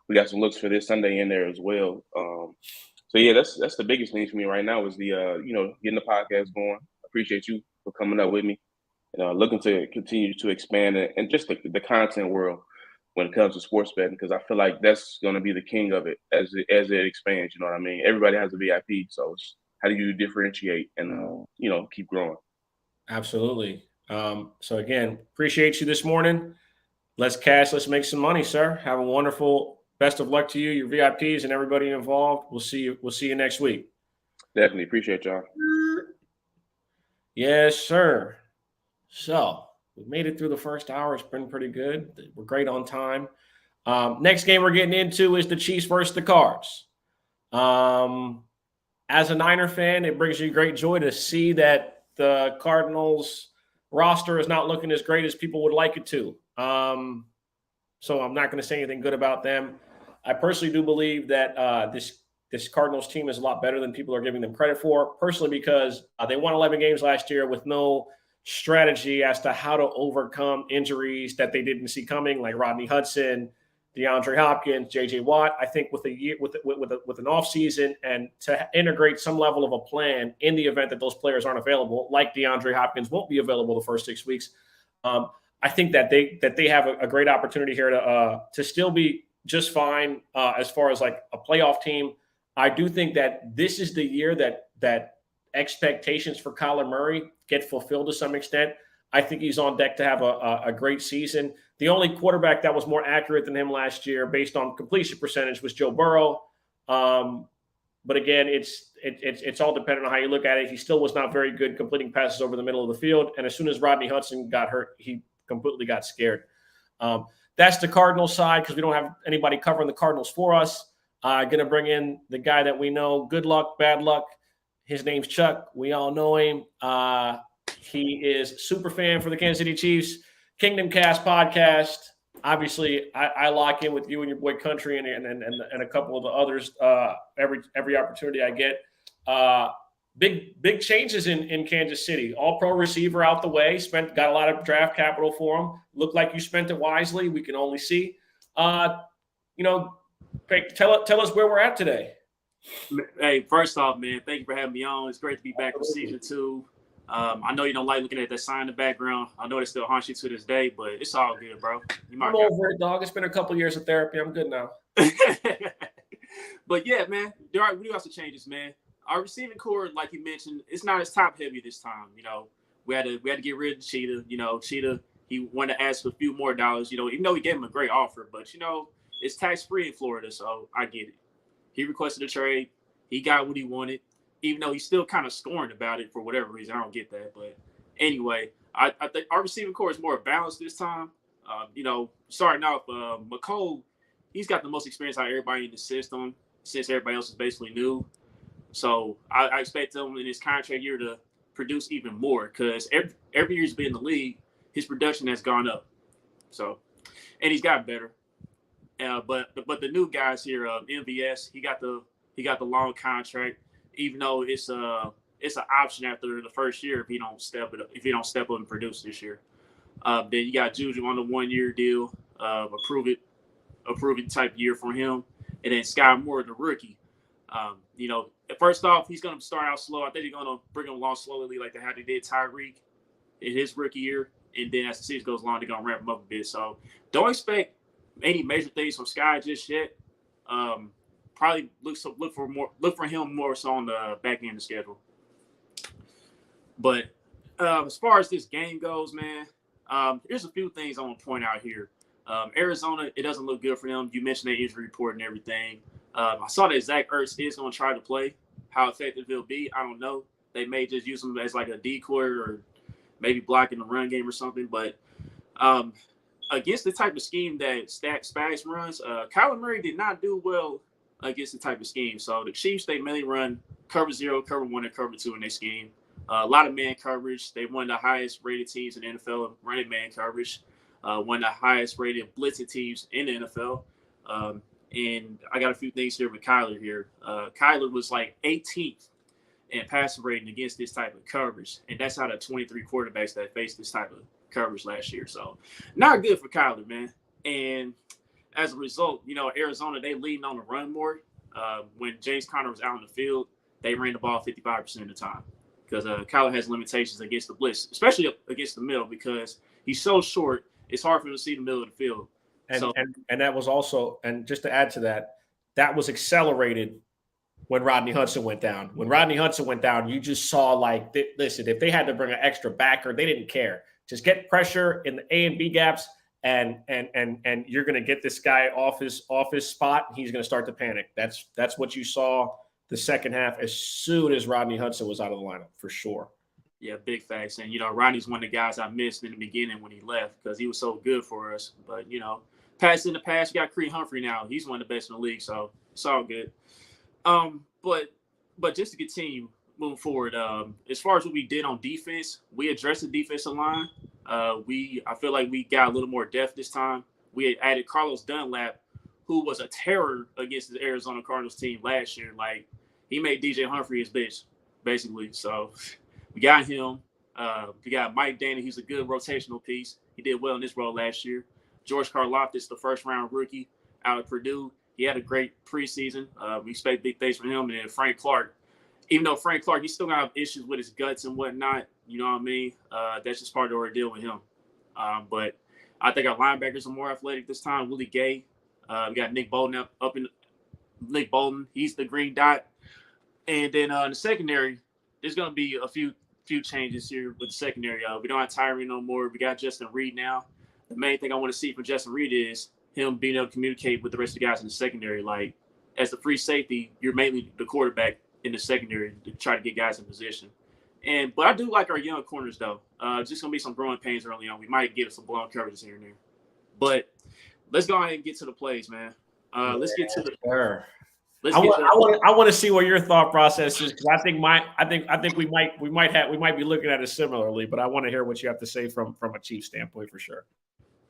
We got some looks for this Sunday in there as well. So yeah, that's the biggest thing for me right now is the getting the podcast going. Appreciate you for coming up with me and looking to continue to expand and just the content world when it comes to sports betting, because I feel like that's going to be the king of it as it expands. You know what I mean? Everybody has a VIP, so it's how do you differentiate and keep growing? Absolutely. So again, appreciate you this morning. Let's make some money, sir. Have a wonderful. Best of luck to you, your VIPs, and everybody involved. We'll see you next week. Definitely appreciate y'all. Yes, sir. So we made it through the first hour. It's been pretty good. We're great on time. Next game we're getting into is the Chiefs versus the Cards. As a Niner fan, it brings you great joy to see that the Cardinals roster is not looking as great as people would like it to. So I'm not going to say anything good about them. I personally do believe that this Cardinals team is a lot better than people are giving them credit for, personally because they won 11 games last year with no strategy as to how to overcome injuries that they didn't see coming, like Rodney Hudson, DeAndre Hopkins, J.J. Watt. I think with a year with an offseason and to integrate some level of a plan in the event that those players aren't available, like DeAndre Hopkins won't be available the first 6 weeks. I think that they have a great opportunity here to still be just fine as far as like a playoff team. I do think that this is the year that expectations for Kyler Murray get fulfilled to some extent. I think he's on deck to have a great season. The only quarterback that was more accurate than him last year based on completion percentage was Joe Burrow. But again, it's all dependent on how you look at it. He still was not very good completing passes over the middle of the field. And as soon as Rodney Hudson got hurt, he completely got scared. That's the Cardinals side because we don't have anybody covering the Cardinals for us. Going to bring in the guy that we know. Good luck, bad luck. His name's Chuck. We all know him. He is super fan for the Kansas City Chiefs. Kingdom Cast podcast. Obviously, I lock in with you and your boy Country and a couple of the others every opportunity I get. Big changes in Kansas City. All-pro receiver out the way. Got a lot of draft capital for him. Looked like you spent it wisely. We can only see. Tell us where we're at today. Hey, first off, man, thank you for having me on. It's great to be back for season 2. I know you don't like looking at that sign in the background. I know it still haunts you to this day, but it's all good, bro. I'm over it, dog. It's been a couple years of therapy. I'm good now. But yeah, man, we do have some changes, man. Our receiving core, like you mentioned, it's not as top heavy this time. We had to get rid of Cheetah. Cheetah, he wanted to ask for a few more dollars. Even though we gave him a great offer, but it's tax free in Florida, so I get it. He requested a trade. He got what he wanted, even though he's still kind of scorned about it for whatever reason. I don't get that. But anyway, I think our receiving core is more balanced this time. Starting off, McCole, he's got the most experience out of everybody in the system since everybody else is basically new. So I expect him in his contract year to produce even more because every year he's been in the league, his production has gone up. So, and he's gotten better. But the new guys here, MVS, he got the long contract, even though it's an option after the first year if he don't step up and produce this year. Then you got Juju on the 1-year deal, a prove it type year for him, and then Sky Moore, the rookie. First off, he's going to start out slow. I think they're going to bring him along slowly like how they did Tyreek in his rookie year. and then as the season goes along, they're gonna ramp him up a bit. So don't expect any major things from Sky just yet. Probably look for him more so on the back end of the schedule. But as far as this game goes, man, here's a few things I want to point out here. Arizona, it doesn't look good for them. You mentioned their injury report and everything. I saw that Zach Ertz is going to try to play. How effective he'll be, I don't know. They may just use him as like a decoy or maybe blocking the run game or something. But against the type of scheme that Spags runs, Kyler Murray did not do well against the type of scheme. So the Chiefs, they mainly run cover 0, cover 1, and cover 2 in their scheme. A lot of man coverage. They one of the highest rated teams in the NFL running man coverage. One of the highest rated blitzing teams in the NFL. And I got a few things here with Kyler here. Kyler was like 18th in passing rating against this type of coverage. And that's out of 23 quarterbacks that faced this type of coverage last year. So not good for Kyler, man. And as a result, Arizona, they leading on the run more. When James Conner was out on the field, they ran the ball 55% of the time. Because Kyler has limitations against the blitz, especially against the middle, because he's so short, it's hard for him to see the middle of the field. And that was also, and just to add to that, that was accelerated when Rodney Hudson went down. When Rodney Hudson went down, you just saw listen, if they had to bring an extra backer, they didn't care. Just get pressure in the A and B gaps, and you're going to get this guy off his spot. And he's going to start to panic. That's what you saw the second half as soon as Rodney Hudson was out of the lineup, for sure. Yeah, big facts. And, Rodney's one of the guys I missed in the beginning when he left because he was so good for us. But, past in the past, you got Creed Humphrey now. He's one of the best in the league, so it's all good. But just to continue moving forward, as far as what we did on defense, we addressed the defensive line. I feel like we got a little more depth this time. We had added Carlos Dunlap, who was a terror against the Arizona Cardinals team last year. Like, he made DJ Humphrey his bitch, basically. So we got him. We got Mike Danny. He's a good rotational piece. He did well in this role last year. George Karlaftis, the first-round rookie out of Purdue. He had a great preseason. We expect big things from him. And then Frank Clark. Even though Frank Clark, he's still going to have issues with his guts and whatnot. You know what I mean? That's just part of the ordeal with him. But I think our linebackers are more athletic this time. Willie Gay. We got Nick Bolton up in Nick Bolton. He's the green dot. And then in the secondary, there's going to be a few changes here with the secondary. We don't have Tyree no more. We got Justin Reed now. The main thing I want to see from Justin Reed is him being able to communicate with the rest of the guys in the secondary. Like, as the free safety, you're mainly the quarterback in the secondary to try to get guys in position. But I do like our young corners, though. Just going to be some growing pains early on. We might get some blown coverages here and there. But let's go ahead and get to the plays, man. Let's get to the sure. I want to see what your thought process is, because I think we might be looking at it similarly, but I want to hear what you have to say from a Chiefs standpoint for sure.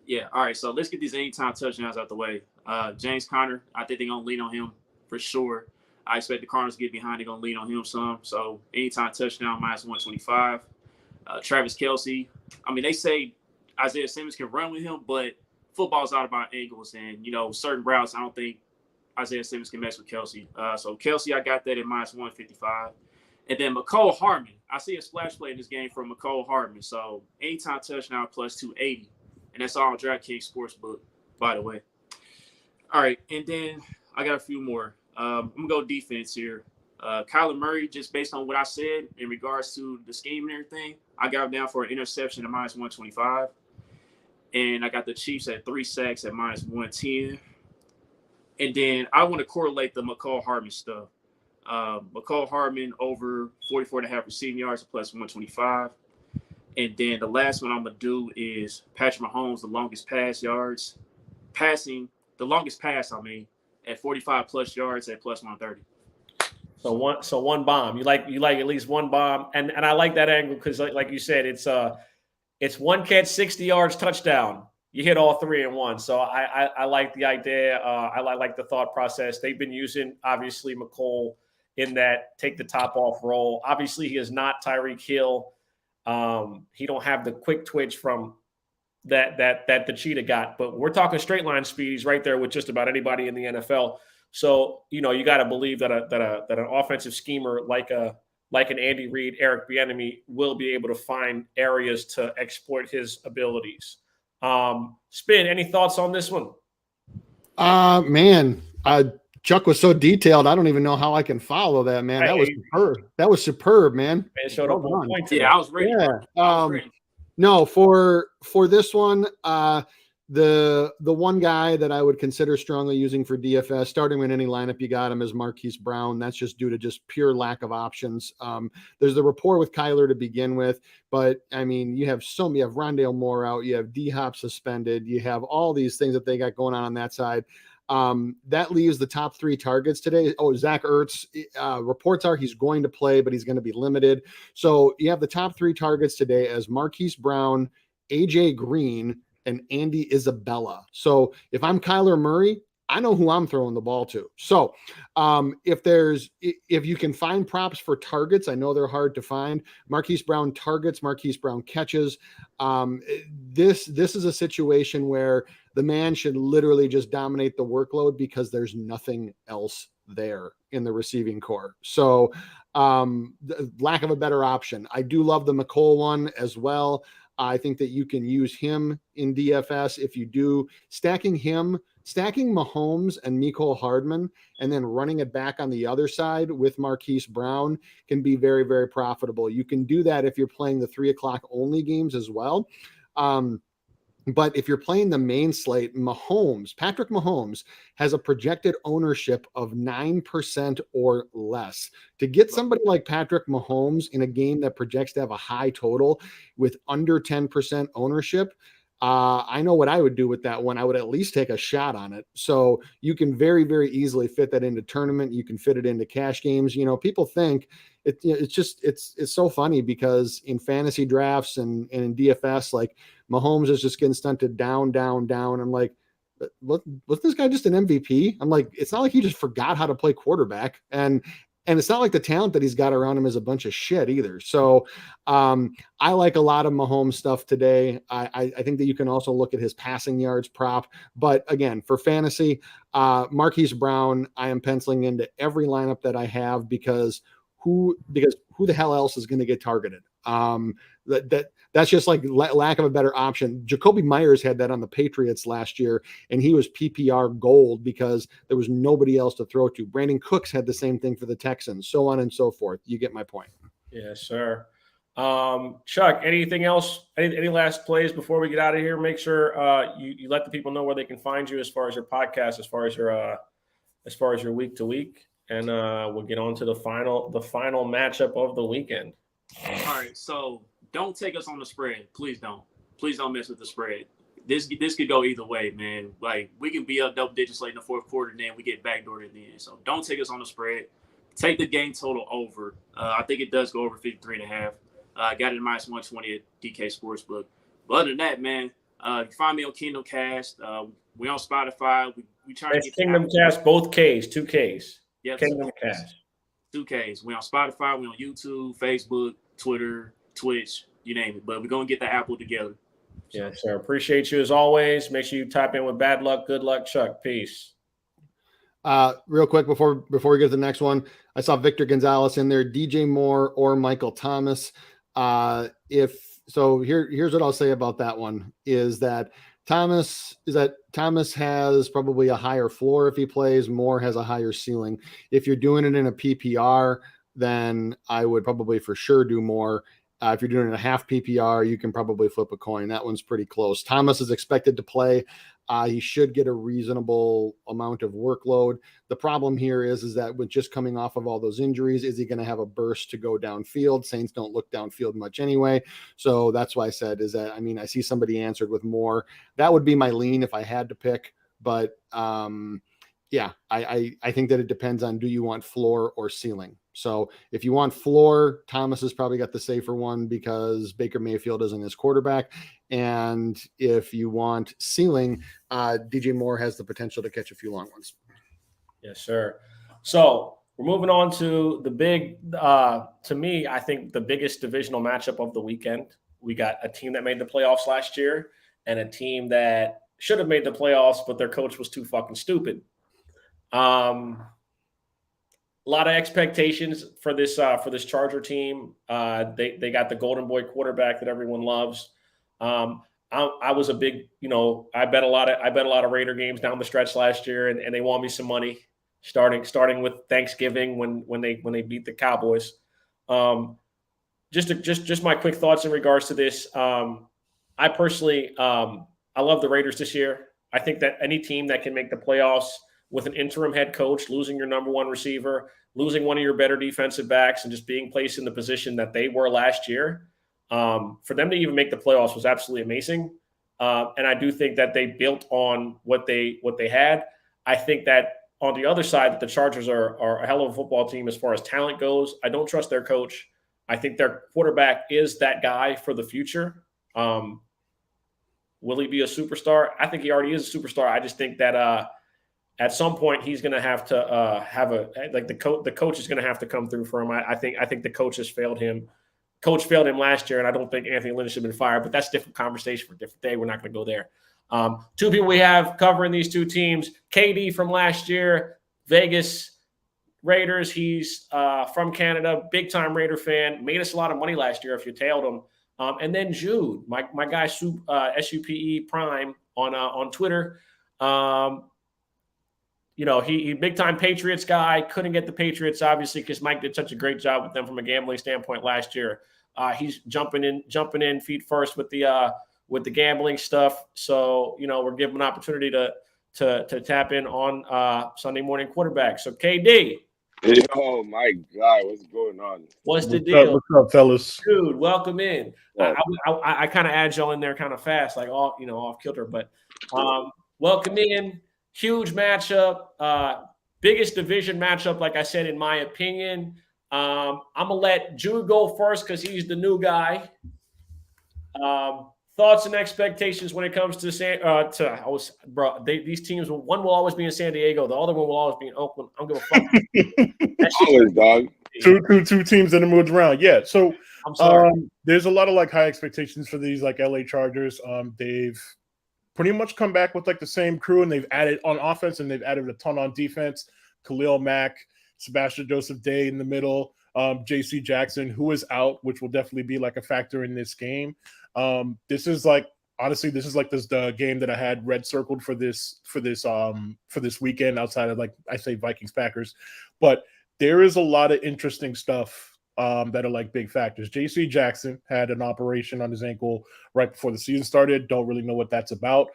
Yeah, all right. So let's get these anytime touchdowns out the way. James Conner, I think they're gonna lean on him for sure. I expect the Cardinals to get behind. They're gonna lean on him some. So anytime touchdown -125. Travis Kelce. I mean, they say Isaiah Simmons can run with him, but football's out of our angles, and certain routes I don't think Isaiah Simmons can mess with Kelce. So Kelce, I got that at -155. And then McCole Hardman. I see a splash play in this game from McCole Hardman. So anytime touchdown +280. And that's all on DraftKings Sportsbook, by the way. All right, and then I got a few more. I'm going to go defense here. Kyler Murray, just based on what I said in regards to the scheme and everything, I got him down for an interception at -125. And I got the Chiefs at 3 sacks at -110. And then I want to correlate the McCole Hardman stuff. McCole Hardman over 44.5 receiving yards at +125. And then the last one I'm going to do is Patrick Mahomes, the longest pass, at 45+ yards at +130. So one bomb. You like at least one bomb. And I like that angle because like you said, it's one catch, 60 yards, touchdown. You hit all three in one. So I like the idea. I like the thought process. They've been using, obviously, McCole in that take the top off role. Obviously, he is not Tyreek Hill. He don't have the quick twitch from that the cheetah got, but we're talking straight line speed. He's right there with just about anybody in the NFL. So you got to believe that an offensive schemer like a like an Andy Reid, Eric Bieniemy, will be able to find areas to exploit his abilities. Spin, any thoughts on this one? Man, Chuck was so detailed. I don't even know how I can follow that, man. That was superb. That was superb, man. Man showed up on point today. Yeah, I was ready. Yeah. I was ready. No, for this one, the one guy that I would consider strongly using for DFS, starting in any lineup you got him, is Marquise Brown. That's just due to just pure lack of options. There's the rapport with Kyler to begin with, but I mean, you have Rondale Moore out, you have D-Hop suspended, you have all these things that they got going on that side. That leaves the top 3 targets today. Oh, Zach Ertz, reports are he's going to play, but he's going to be limited. So you have the top 3 targets today as Marquise Brown, AJ Green, and Andy Isabella. So if I'm Kyler Murray, I know who I'm throwing the ball to. So if you can find props for targets, I know they're hard to find. Marquise Brown targets, Marquise Brown catches. This is a situation where the man should literally just dominate the workload because there's nothing else there in the receiving core. So lack of a better option. I do love the McColl one as well. I think that you can use him in DFS. If you do, stacking Mahomes and Mecole Hardman and then running it back on the other side with Marquise Brown can be very, very profitable. You can do that if you're playing the 3:00 only games as well. But if you're playing the main slate, Patrick Mahomes has a projected ownership of 9% or less. To get somebody like Patrick Mahomes in a game that projects to have a high total with under 10% ownership, I know what I would do with that one. I would at least take a shot on it. So you can very, very easily fit that into tournament. You can fit it into cash games. You know, people think it's so funny because in fantasy drafts and in DFS, like Mahomes is just getting stunted down. I'm like, wasn't this guy just an MVP? I'm like, it's not like he just forgot how to play quarterback. And it's not like the talent that he's got around him is a bunch of shit either. So I like a lot of Mahomes stuff today. I think that you can also look at his passing yards prop. But again, for fantasy, Marquise Brown, I am penciling into every lineup that I have because who the hell else is going to get targeted? That's just like lack of a better option. Jacoby Myers had that on the Patriots last year, and he was PPR gold because there was nobody else to throw to. Brandon Cooks had the same thing for the Texans, so on and so forth. You get my point. Yes, sir. Chuck, anything else? Any last plays before we get out of here? Make sure you let the people know where they can find you as far as your podcast, as far as your week to week, and we'll get on to the final matchup of the weekend. All right, so don't take us on the spread. Please don't mess with the spread. This could go either way, man. Like, we can be up double digits late in the fourth quarter, and then we get backdoored at the end. So don't take us on the spread. Take the game total over. I think it does go over 53.5. I got it in minus 120 at DK Sportsbook. But other than that, man, you find me on Kingdom Cast. We on Spotify. We try to get Kingdom Cast, both Ks, 2 Ks. Yep, Kingdom Cast. 2 Ks. We on Spotify. We on YouTube, Facebook, Twitter, Twitch, you name it. But we're going to get the Apple together. Yeah, sir. Appreciate you as always. Make sure you type in with bad luck, good luck, Chuck. Peace. Real quick before we get to the next one, I saw Victor Gonzalez in there, DJ Moore or Michael Thomas. Here's what I'll say about that one is that Thomas has probably a higher floor if he plays. Moore has a higher ceiling. If you're doing it in a PPR, then I would probably for sure do Moore. If you're doing a half PPR, you can probably flip a coin. That one's pretty close. Thomas is expected to play. He should get a reasonable amount of workload. The problem here is that with just coming off of all those injuries, is he going to have a burst to go downfield? Saints don't look downfield much anyway. So that's why I said I see somebody answered with Moore. That would be my lean if I had to pick. But I think that it depends on, do you want floor or ceiling? So if you want floor, Thomas has probably got the safer one because Baker Mayfield isn't his quarterback. And if you want ceiling, DJ Moore has the potential to catch a few long ones. Yes, sir. So we're moving on to the big, to me, I think the biggest divisional matchup of the weekend. We got a team that made the playoffs last year and a team that should have made the playoffs, but their coach was too fucking stupid. A lot of expectations for this Charger team. They got the Golden Boy quarterback that everyone loves. I was a big, I bet a lot of Raider games down the stretch last year, and they won me some money. Starting with Thanksgiving when they beat the Cowboys. Just my quick thoughts in regards to this. I personally I love the Raiders this year. I think that any team that can make the playoffs with an interim head coach, losing your number one receiver, losing one of your better defensive backs, and just being placed in the position that they were last year, for them to even make the playoffs was absolutely amazing. And I do think that they built on what they had. I think that on the other side, that the Chargers are a hell of a football team as far as talent goes. I don't trust their coach. I think their quarterback is that guy for the future. Will he be a superstar? I think he already is a superstar. I just think that at some point he's going to have to the coach is going to have to come through for him. I think the coach has failed him. Coach failed him last year, and I don't think Anthony Lynn should have been fired. But that's a different conversation for a different day. We're not going to go there. Two people we have covering these two teams: KD from last year, Vegas Raiders. He's from Canada, big time Raider fan. Made us a lot of money last year if you tailed him. And then Jude, my guy, SUPE Prime on Twitter. He big time Patriots guy. Couldn't get the Patriots obviously because Mike did such a great job with them from a gambling standpoint last year. He's jumping in feet first with the gambling stuff. So we're giving an opportunity to tap in on Sunday morning quarterback. So KD. Oh my God, what's going on? What's the deal? What's up, fellas? Dude, welcome in. I kind of add y'all in there kind of fast, like off kilter, but welcome in. Huge matchup, biggest division matchup, like I said, in my opinion. I'm gonna let Jude go first because he's the new guy. Thoughts and expectations when it comes to these teams. One will always be in San Diego. The other one will always be in Oakland. I'm gonna fuck. Always, dog. Two teams that have moved around. Yeah. So I'm sorry. There's a lot of high expectations for these LA Chargers. They've pretty much come back with the same crew, and they've added on offense and they've added a ton on defense. Khalil Mack, Sebastian Joseph Day in the middle, J.C. Jackson, who is out, which will definitely be a factor in this game. This is the game that I had red circled for this weekend outside of I say Vikings Packers, but there is a lot of interesting stuff that are big factors. J.C. Jackson had an operation on his ankle right before the season started. Don't really know what that's about.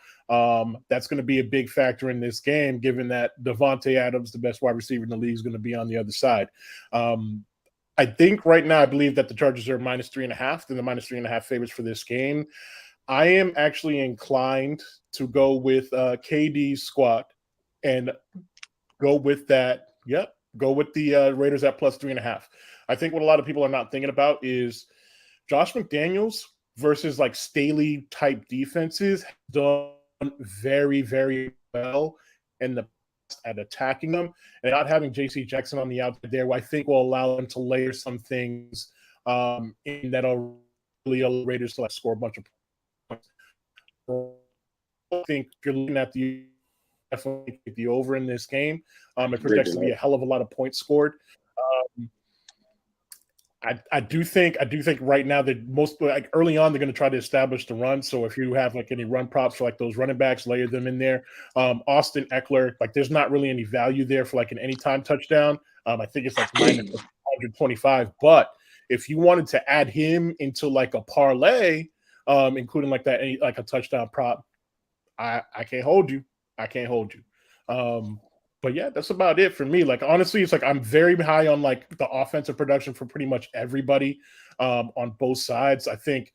That's going to be a big factor in this game, given that Devontae Adams, the best wide receiver in the league, is going to be on the other side. I think right now, I believe that the Chargers are -3.5. They're the -3.5 favorites for this game. I am actually inclined to go with KD's squad and go with that. Yep. Go with the Raiders at +3.5. I think what a lot of people are not thinking about is Josh McDaniels versus Staley type defenses done very, very well in the past at attacking them, and not having J.C. Jackson on the outside there, I think will allow them to layer some things in that'll really allow Raiders to score a bunch of points. I think if you're looking at definitely the over in this game. It projects to be a hell of a lot of points scored. I do think right now that most early on they're going to try to establish the run. So if you have any run props for those running backs, layer them in there. Austin Eckler, there's not really any value there for an anytime touchdown. I think it's minus 125. But if you wanted to add him into a parlay, including a touchdown prop, I can't hold you. But yeah, that's about it for me. Honestly, it's I'm very high on the offensive production for pretty much everybody on both sides. I think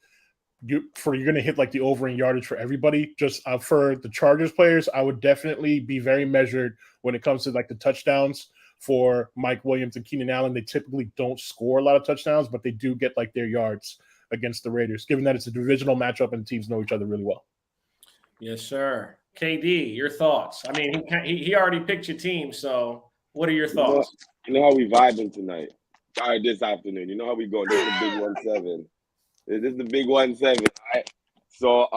you're going to hit the over in yardage for everybody. Just for the Chargers players, I would definitely be very measured when it comes to the touchdowns for Mike Williams and Keenan Allen. They typically don't score a lot of touchdowns, but they do get their yards against the Raiders, given that it's a divisional matchup and teams know each other really well. Yes, sir. KD, your thoughts? I mean, he already picked your team, so what are your thoughts? You know how we vibing tonight? All right, this afternoon. You know how we going? This is the big 1-7. This is the big 1-7. All right. So,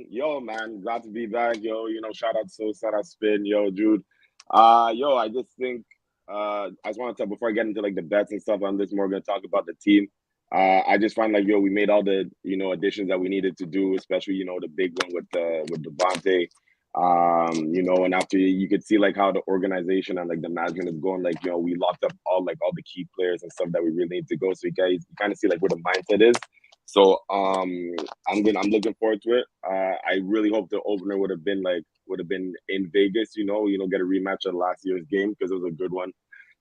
yo, man, glad to be back. Yo, shout out Spin. Yo, Jude. I just think I just want to talk before I get into like the bets and stuff. I'm just more going to talk about the team. I just find like, we made all the, additions that we needed to do, especially, the big one with Devontae. And after you could see like how the organization and like the management is going, like, we locked up all the key players and stuff that we really need to go. So you kind of see like where the mindset is. So I'm looking forward to it. I really hope the opener would have been in Vegas, get a rematch of last year's game because it was a good one.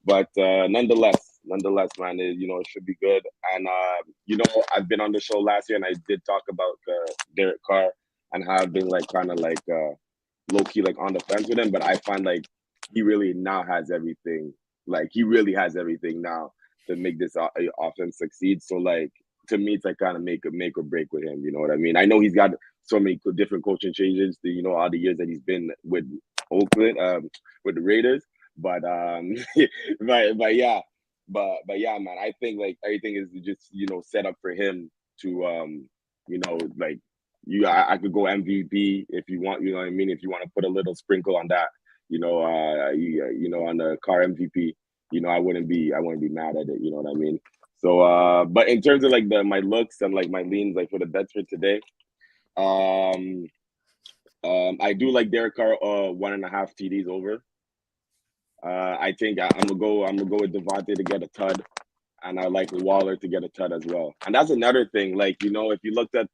But nonetheless, man, it should be good. And I've been on the show last year and I did talk about Derek Carr and how I've been like kind of like low key like on the fence with him. But I find like he really now has everything. Like he really has everything now to make this offense succeed. So like, to me, it's like kind of make or break with him. You know what I mean? I know he's got so many different coaching changes, all the years that he's been with Oakland, with the Raiders. But but yeah, man, I think like everything is just set up for him to I could go MVP if you want. You know what I mean? If you want to put a little sprinkle on that, on the Carr MVP, I wouldn't be mad at it. You know what I mean? So, but in terms of like my looks and like my leans, like for the bets for today, I do like Derek Carr 1.5 TDs over. I think I'm gonna go with Devontae to get a tud, and I like Waller to get a tud as well. And that's another thing. Like if you looked at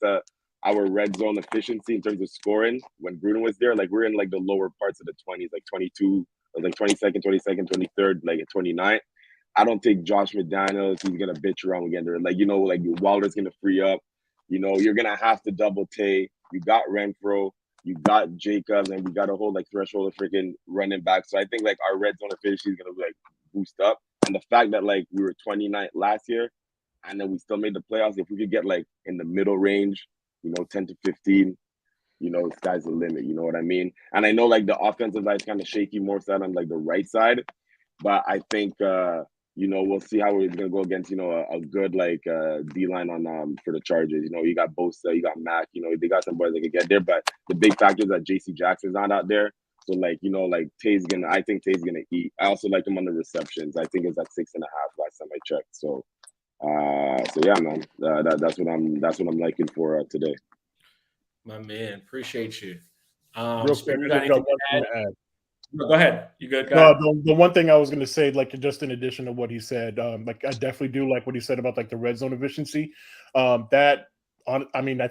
our red zone efficiency in terms of scoring when Gruden was there, like we're in like the lower parts of the 20s, like 22, like 22nd, 23rd, like at 29. I don't think Josh McDaniels, he's gonna bitch around again. There, like like Waller's gonna free up. You're gonna have to double Tay. You got Renfro, you got Jacobs, and we got a whole like threshold of freaking running back. So I think like our red zone efficiency is gonna like boost up. And the fact that like we were 29th last year, and then we still made the playoffs. If we could get like in the middle range, 10 to 15, sky's the limit. You know what I mean? And I know like the offensive side is kind of shaky, more so on like the right side, but I think. We'll see how it's gonna go against, a good like D-line on for the Chargers. You got Bosa, you got Mac, they got some boys that can get there, but the big factor is that JC Jackson's not out there. So like, I think Tay's gonna eat. I also like him on the receptions. I think it's at 6.5 last time I checked. So yeah, man. That's what I'm liking for today. My man, appreciate you. Real quick, you got anything to add? Go ahead. You good? The one thing I was going to say, like just in addition to what he said, like I definitely do like what he said about like the red zone efficiency. I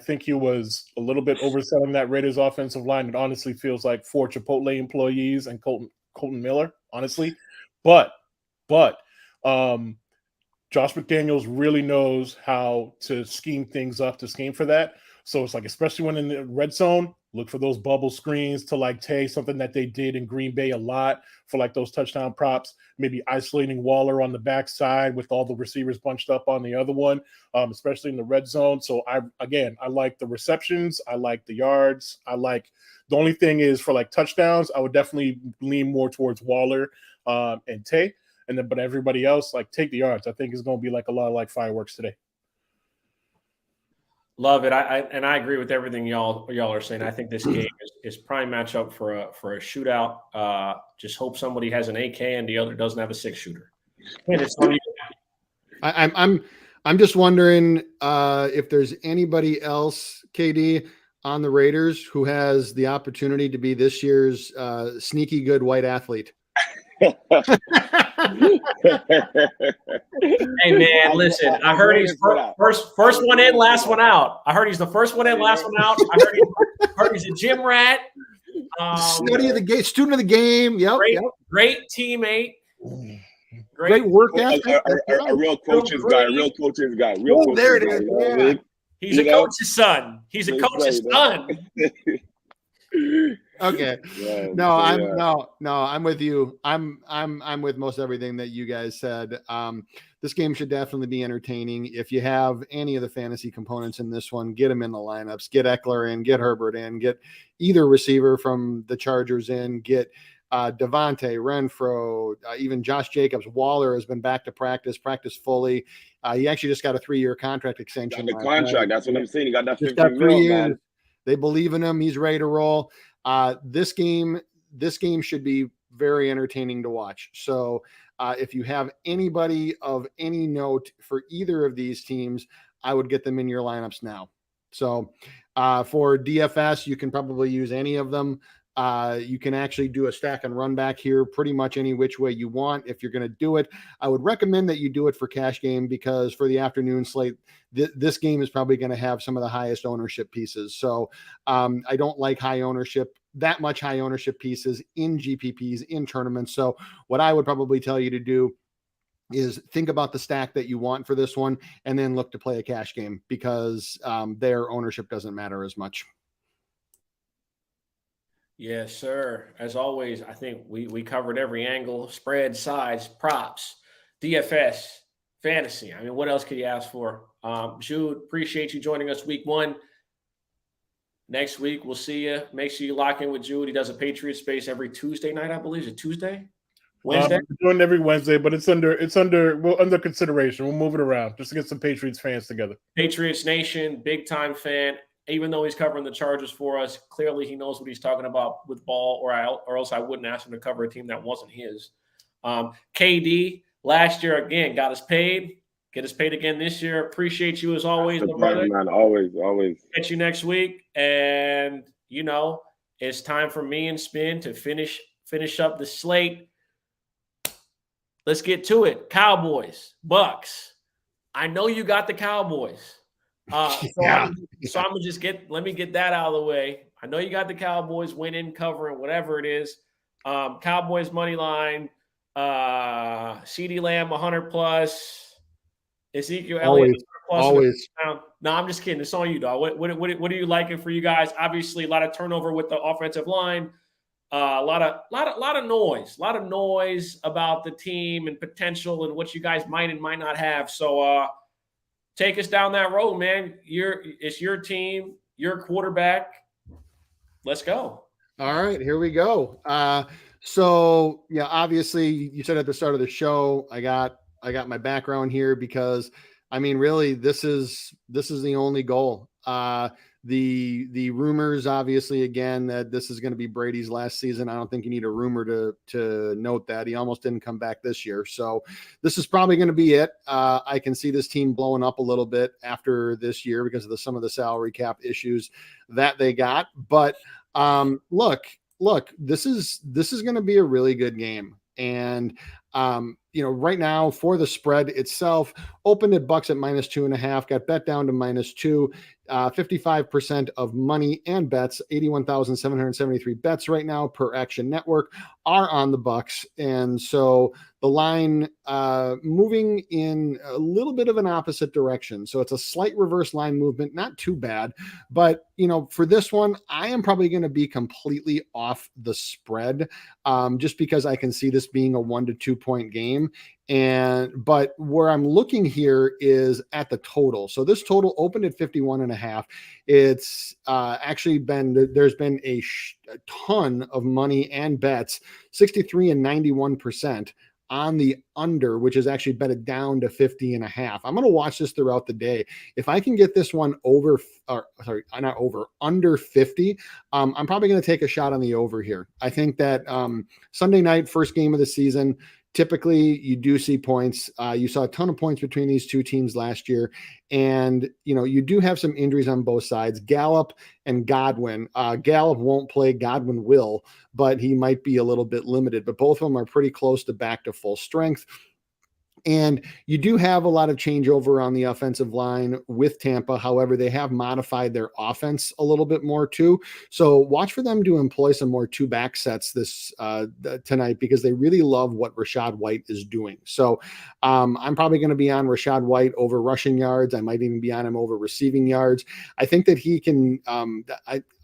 think he was a little bit overselling that Raiders offensive line. It honestly feels like 4 Chipotle employees and Colton Miller, honestly. But Josh McDaniels really knows how to scheme things up to scheme for that. So it's like, especially when in the red zone, look for those bubble screens to like Tay, something that they did in Green Bay a lot for like those touchdown props, maybe isolating Waller on the backside with all the receivers bunched up on the other one, especially in the red zone. So I like the receptions. I like the yards. The only thing is for like touchdowns, I would definitely lean more towards Waller and Tay. But everybody else, like take the yards. I think it's going to be like a lot of like fireworks today. Love it. I agree with everything y'all are saying. I think this game is prime matchup for a shootout. Just hope somebody has an AK and the other doesn't have a 6-shooter. And it's on you. I'm just wondering if there's anybody else, KD, on the Raiders who has the opportunity to be this year's sneaky good white athlete. Hey man, listen. I heard he's first one in, last one out. I heard he's the first one in, last one out. I heard he's a gym rat. Study of the game, student of the game. Yep. Great teammate. Great work ethic. A real coach's guy. There it is. Yeah. He's a coach's son. He's a coach's son. Okay. Yeah, I'm with you. I'm with most everything that you guys said. This game should definitely be entertaining. If you have any of the fantasy components in this one, get them in the lineups. Get Eckler in, get Herbert in, get either receiver from the Chargers in, get Devontae, Renfro, even Josh Jacobs. Waller has been back to practice fully. He actually just got a 3-year contract extension. The contract, that's what I'm saying. He got that 15 million, man. They believe in him. He's ready to roll. This game should be very entertaining to watch. So if you have anybody of any note for either of these teams, I would get them in your lineups now. So for DFS, you can probably use any of them. You can actually do a stack and run back here pretty much any which way you want. If you're going to do it, I would recommend that you do it for cash game, because for the afternoon slate, this game is probably going to have some of the highest ownership pieces. So I don't like that much high ownership pieces in GPPs in tournaments. So what I would probably tell you to do is think about the stack that you want for this one, and then look to play a cash game, because their ownership doesn't matter as much. Yes, sir. As always, I think we covered every angle: spread, size, props, DFS, fantasy. I mean, what else could you ask for? Jude, appreciate you joining us week 1. Next week, we'll see you. Make sure you lock in with Jude. He does a Patriots space every Tuesday night, I believe. Is it Tuesday? Wednesday? We're doing every Wednesday, but it's under consideration. We'll move it around just to get some Patriots fans together. Patriots Nation, big time fan. Even though he's covering the Chargers for us, clearly he knows what he's talking about with ball, or else I wouldn't ask him to cover a team that wasn't his. KD, last year, again, got us paid. Get us paid again this year. Appreciate you as always, my brother. Man, always. Catch you next week. And, it's time for me and Spin to finish up the slate. Let's get to it. Cowboys, Bucks. I know you got the Cowboys. I'm gonna just let me get that out of the way. I know you got the Cowboys winning, covering, whatever it is. Cowboys money line, CeeDee Lamb 100 plus, Ezekiel Elliott always. No, I'm just kidding. It's on you, dog. What are you liking for you guys? Obviously, a lot of turnover with the offensive line. A lot of noise about the team and potential and what you guys might and might not have. So take us down that road, man. It's your team, your quarterback. Let's go. All right, here we go. So yeah, obviously you said at the start of the show, I got my background here because I mean, really, this is the only goal. The rumors, obviously, again, that this is going to be Brady's last season. I don't think you need a rumor to note that. He almost didn't come back this year. So this is probably going to be it. I can see this team blowing up a little bit after this year because of some of the salary cap issues that they got. But look, this is going to be a really good game. And right now for the spread itself, opened at Bucks at -2.5, got bet down to -2, 55% of money and bets, 81,773 bets right now per Action Network are on the Bucks. And so the line moving in a little bit of an opposite direction. So it's a slight reverse line movement, not too bad. But, for this one, I am probably going to be completely off the spread just because I can see this being a 1 to 2 point game. But where I'm looking here is at the total. So this total opened at 51.5. It's actually there's been a ton of money and bets, 63 and 91% on the under, which is actually betted down to 50.5. I'm going to watch this throughout the day. If I can get this one under 50, I'm probably going to take a shot on the over here. I think that Sunday night, first game of the season, typically you do see points. You saw a ton of points between these two teams last year. And, you do have some injuries on both sides, Gallup and Godwin. Gallup won't play, Godwin will, but he might be a little bit limited. But both of them are pretty close to back to full strength. And you do have a lot of changeover on the offensive line with Tampa. However, they have modified their offense a little bit more too. So watch for them to employ some more 2-back sets this tonight because they really love what Rachaad White is doing. So I'm probably going to be on Rachaad White over rushing yards. I might even be on him over receiving yards. I think that he can.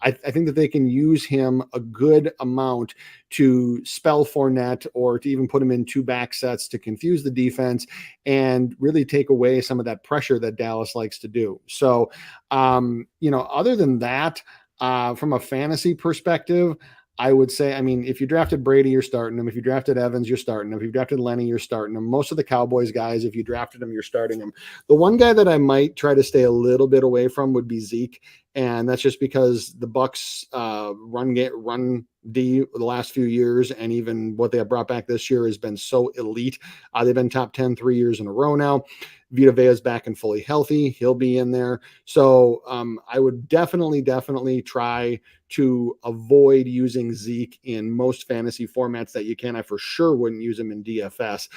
I think that they can use him a good amount to spell Fournette or to even put him in 2-back sets to confuse the defense and really take away some of that pressure that Dallas likes to do. So, other than that, from a fantasy perspective, I would say, if you drafted Brady, you're starting him. If you drafted Evans, you're starting him. If you drafted Lenny, you're starting him. Most of the Cowboys guys, if you drafted them, you're starting them. The one guy that I might try to stay a little bit away from would be Zeke. And that's just because the Bucs run D the last few years, and even what they have brought back this year has been so elite. They've been top 10 3 years in a row now. Vita Vea's back and fully healthy. He'll be in there. So I would definitely try to avoid using Zeke in most fantasy formats that you can. I for sure wouldn't use him in DFS.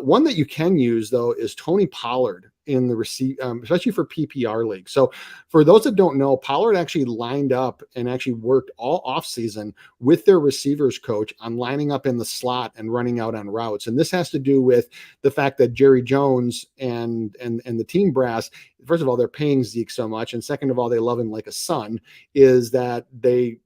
One that you can use, though, is Tony Pollard in the especially for PPR league. So for those that don't know, Pollard actually lined up and actually worked all offseason with their receivers coach on lining up in the slot and running out on routes. And this has to do with the fact that Jerry Jones and the team brass, first of all, they're paying Zeke so much, and second of all, they love him like a son, is that they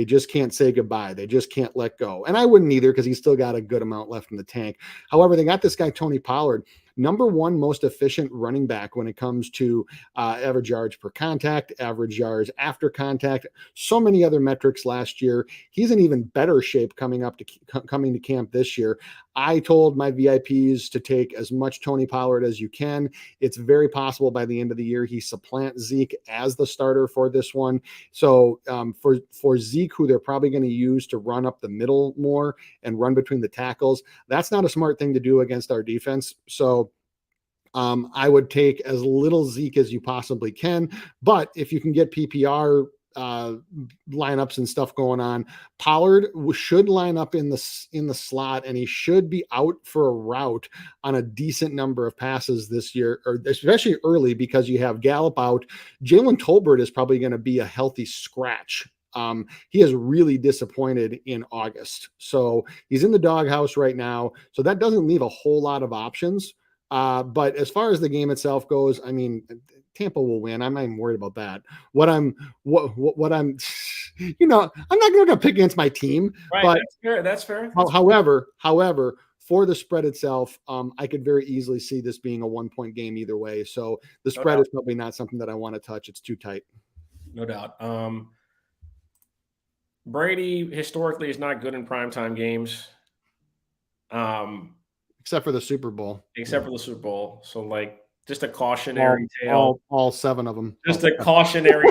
just can't say goodbye. They just can't let go. And I wouldn't either, because he's still got a good amount left in the tank. However, they got this guy, Tony Pollard, number one most efficient running back when it comes to average yards per contact, average yards after contact, so many other metrics last year. He's in even better shape coming to camp this year. I told my VIPs to take as much Tony Pollard as you can. It's very possible by the end of the year he supplants Zeke as the starter for this one. So for Zeke, who they're probably going to use to run up the middle more and run between the tackles, that's not a smart thing to do against our defense. So I would take as little Zeke as you possibly can. But if you can get PPR lineups and stuff going on, Pollard should line up in the slot, and he should be out for a route on a decent number of passes this year, or especially early, because you have Gallup out. Jalen Tolbert is probably going to be a healthy scratch. He has really disappointed in August, so he's in the doghouse right now. So that doesn't leave a whole lot of options. But as far as the game itself goes, I mean, Tampa will win. I'm not even worried about that. What I'm, I'm not going to pick against my team. Right, but that's fair. However, for the spread itself, I could very easily see this being a 1-point game either way. So the spread is probably not something that I want to touch. It's too tight. No doubt. Brady historically is not good in primetime games. Except for the Super Bowl. So, like, just a cautionary tale. All 7 of them. Just a cautionary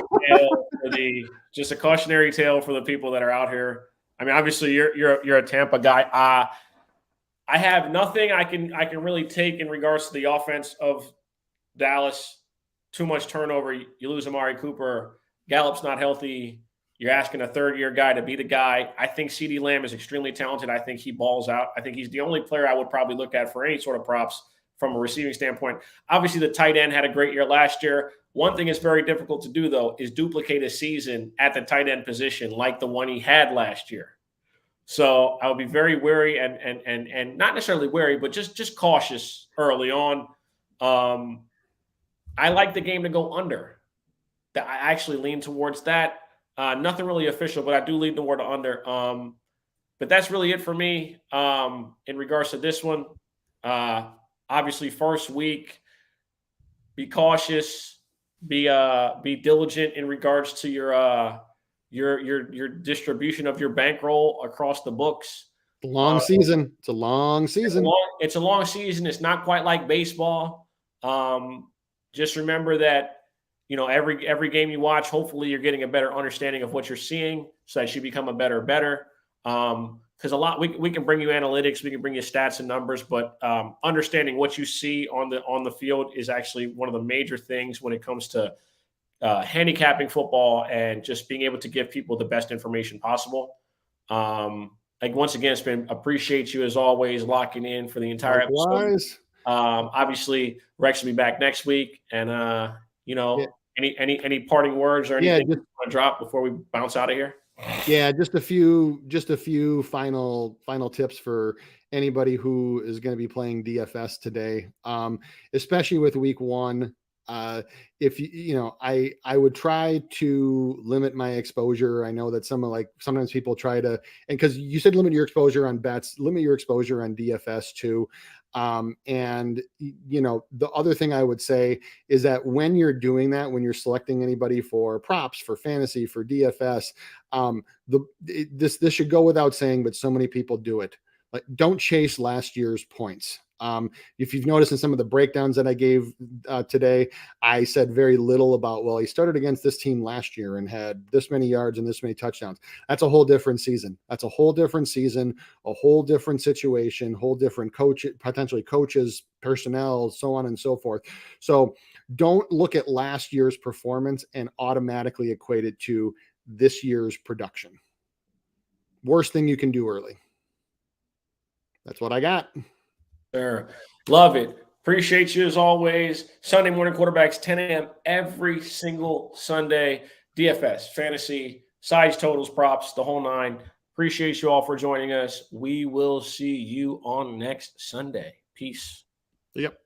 tale for the people that are out here. I mean, obviously, you're a Tampa guy. I have nothing I can really take in regards to the offense of Dallas. Too much turnover. You lose Amari Cooper. Gallup's not healthy. You're asking a third-year guy to be the guy. I think CeeDee Lamb is extremely talented. I think he balls out. I think he's the only player I would probably look at for any sort of props from a receiving standpoint. Obviously, the tight end had a great year last year. One thing is very difficult to do, though, is duplicate a season at the tight end position like the one he had last year. So I would be very wary and not necessarily wary, but just cautious early on. I like the game to go under. I actually lean towards that. Nothing really official, but I do lean toward the under. But that's really it for me in regards to this one. Obviously, first week, be cautious, be diligent in regards to your distribution of your bankroll across the books. Long season. It's a long season. It's a long season. It's not quite like baseball. Just remember that, every game you watch, hopefully you're getting a better understanding of what you're seeing, so that you become a better. Because a lot we can bring you analytics, we can bring you stats and numbers, but understanding what you see on the field is actually one of the major things when it comes to handicapping football and just being able to give people the best information possible. Once again, appreciate you as always locking in for the entire episode. Obviously, Rex will be back next week, and any parting words or anything you want to drop before we bounce out of here? Yeah, just a few final tips for anybody who is going to be playing DFS today, especially with week 1. If I would try to limit my exposure. I know that sometimes people try to, and because you said limit your exposure on bets, limit your exposure on DFS too. And the other thing I would say is that when you're doing that, when you're selecting anybody for props, for fantasy, for DFS, this should go without saying, but so many people do it. Like, don't chase last year's points. If you've noticed in some of the breakdowns that I gave today, I said very little about, well, he started against this team last year and had this many yards and this many touchdowns. That's a whole different season. That's a whole different season, a whole different situation, whole different coach, potentially coaches, personnel, so on and so forth. So don't look at last year's performance and automatically equate it to this year's production. Worst thing you can do early. That's what I got. Sure. Love it. Appreciate you as always. Sunday morning quarterbacks, 10 a.m. every single Sunday. DFS, fantasy, size totals, props, the whole nine. Appreciate you all for joining us. We will see you on next Sunday. Peace. Yep.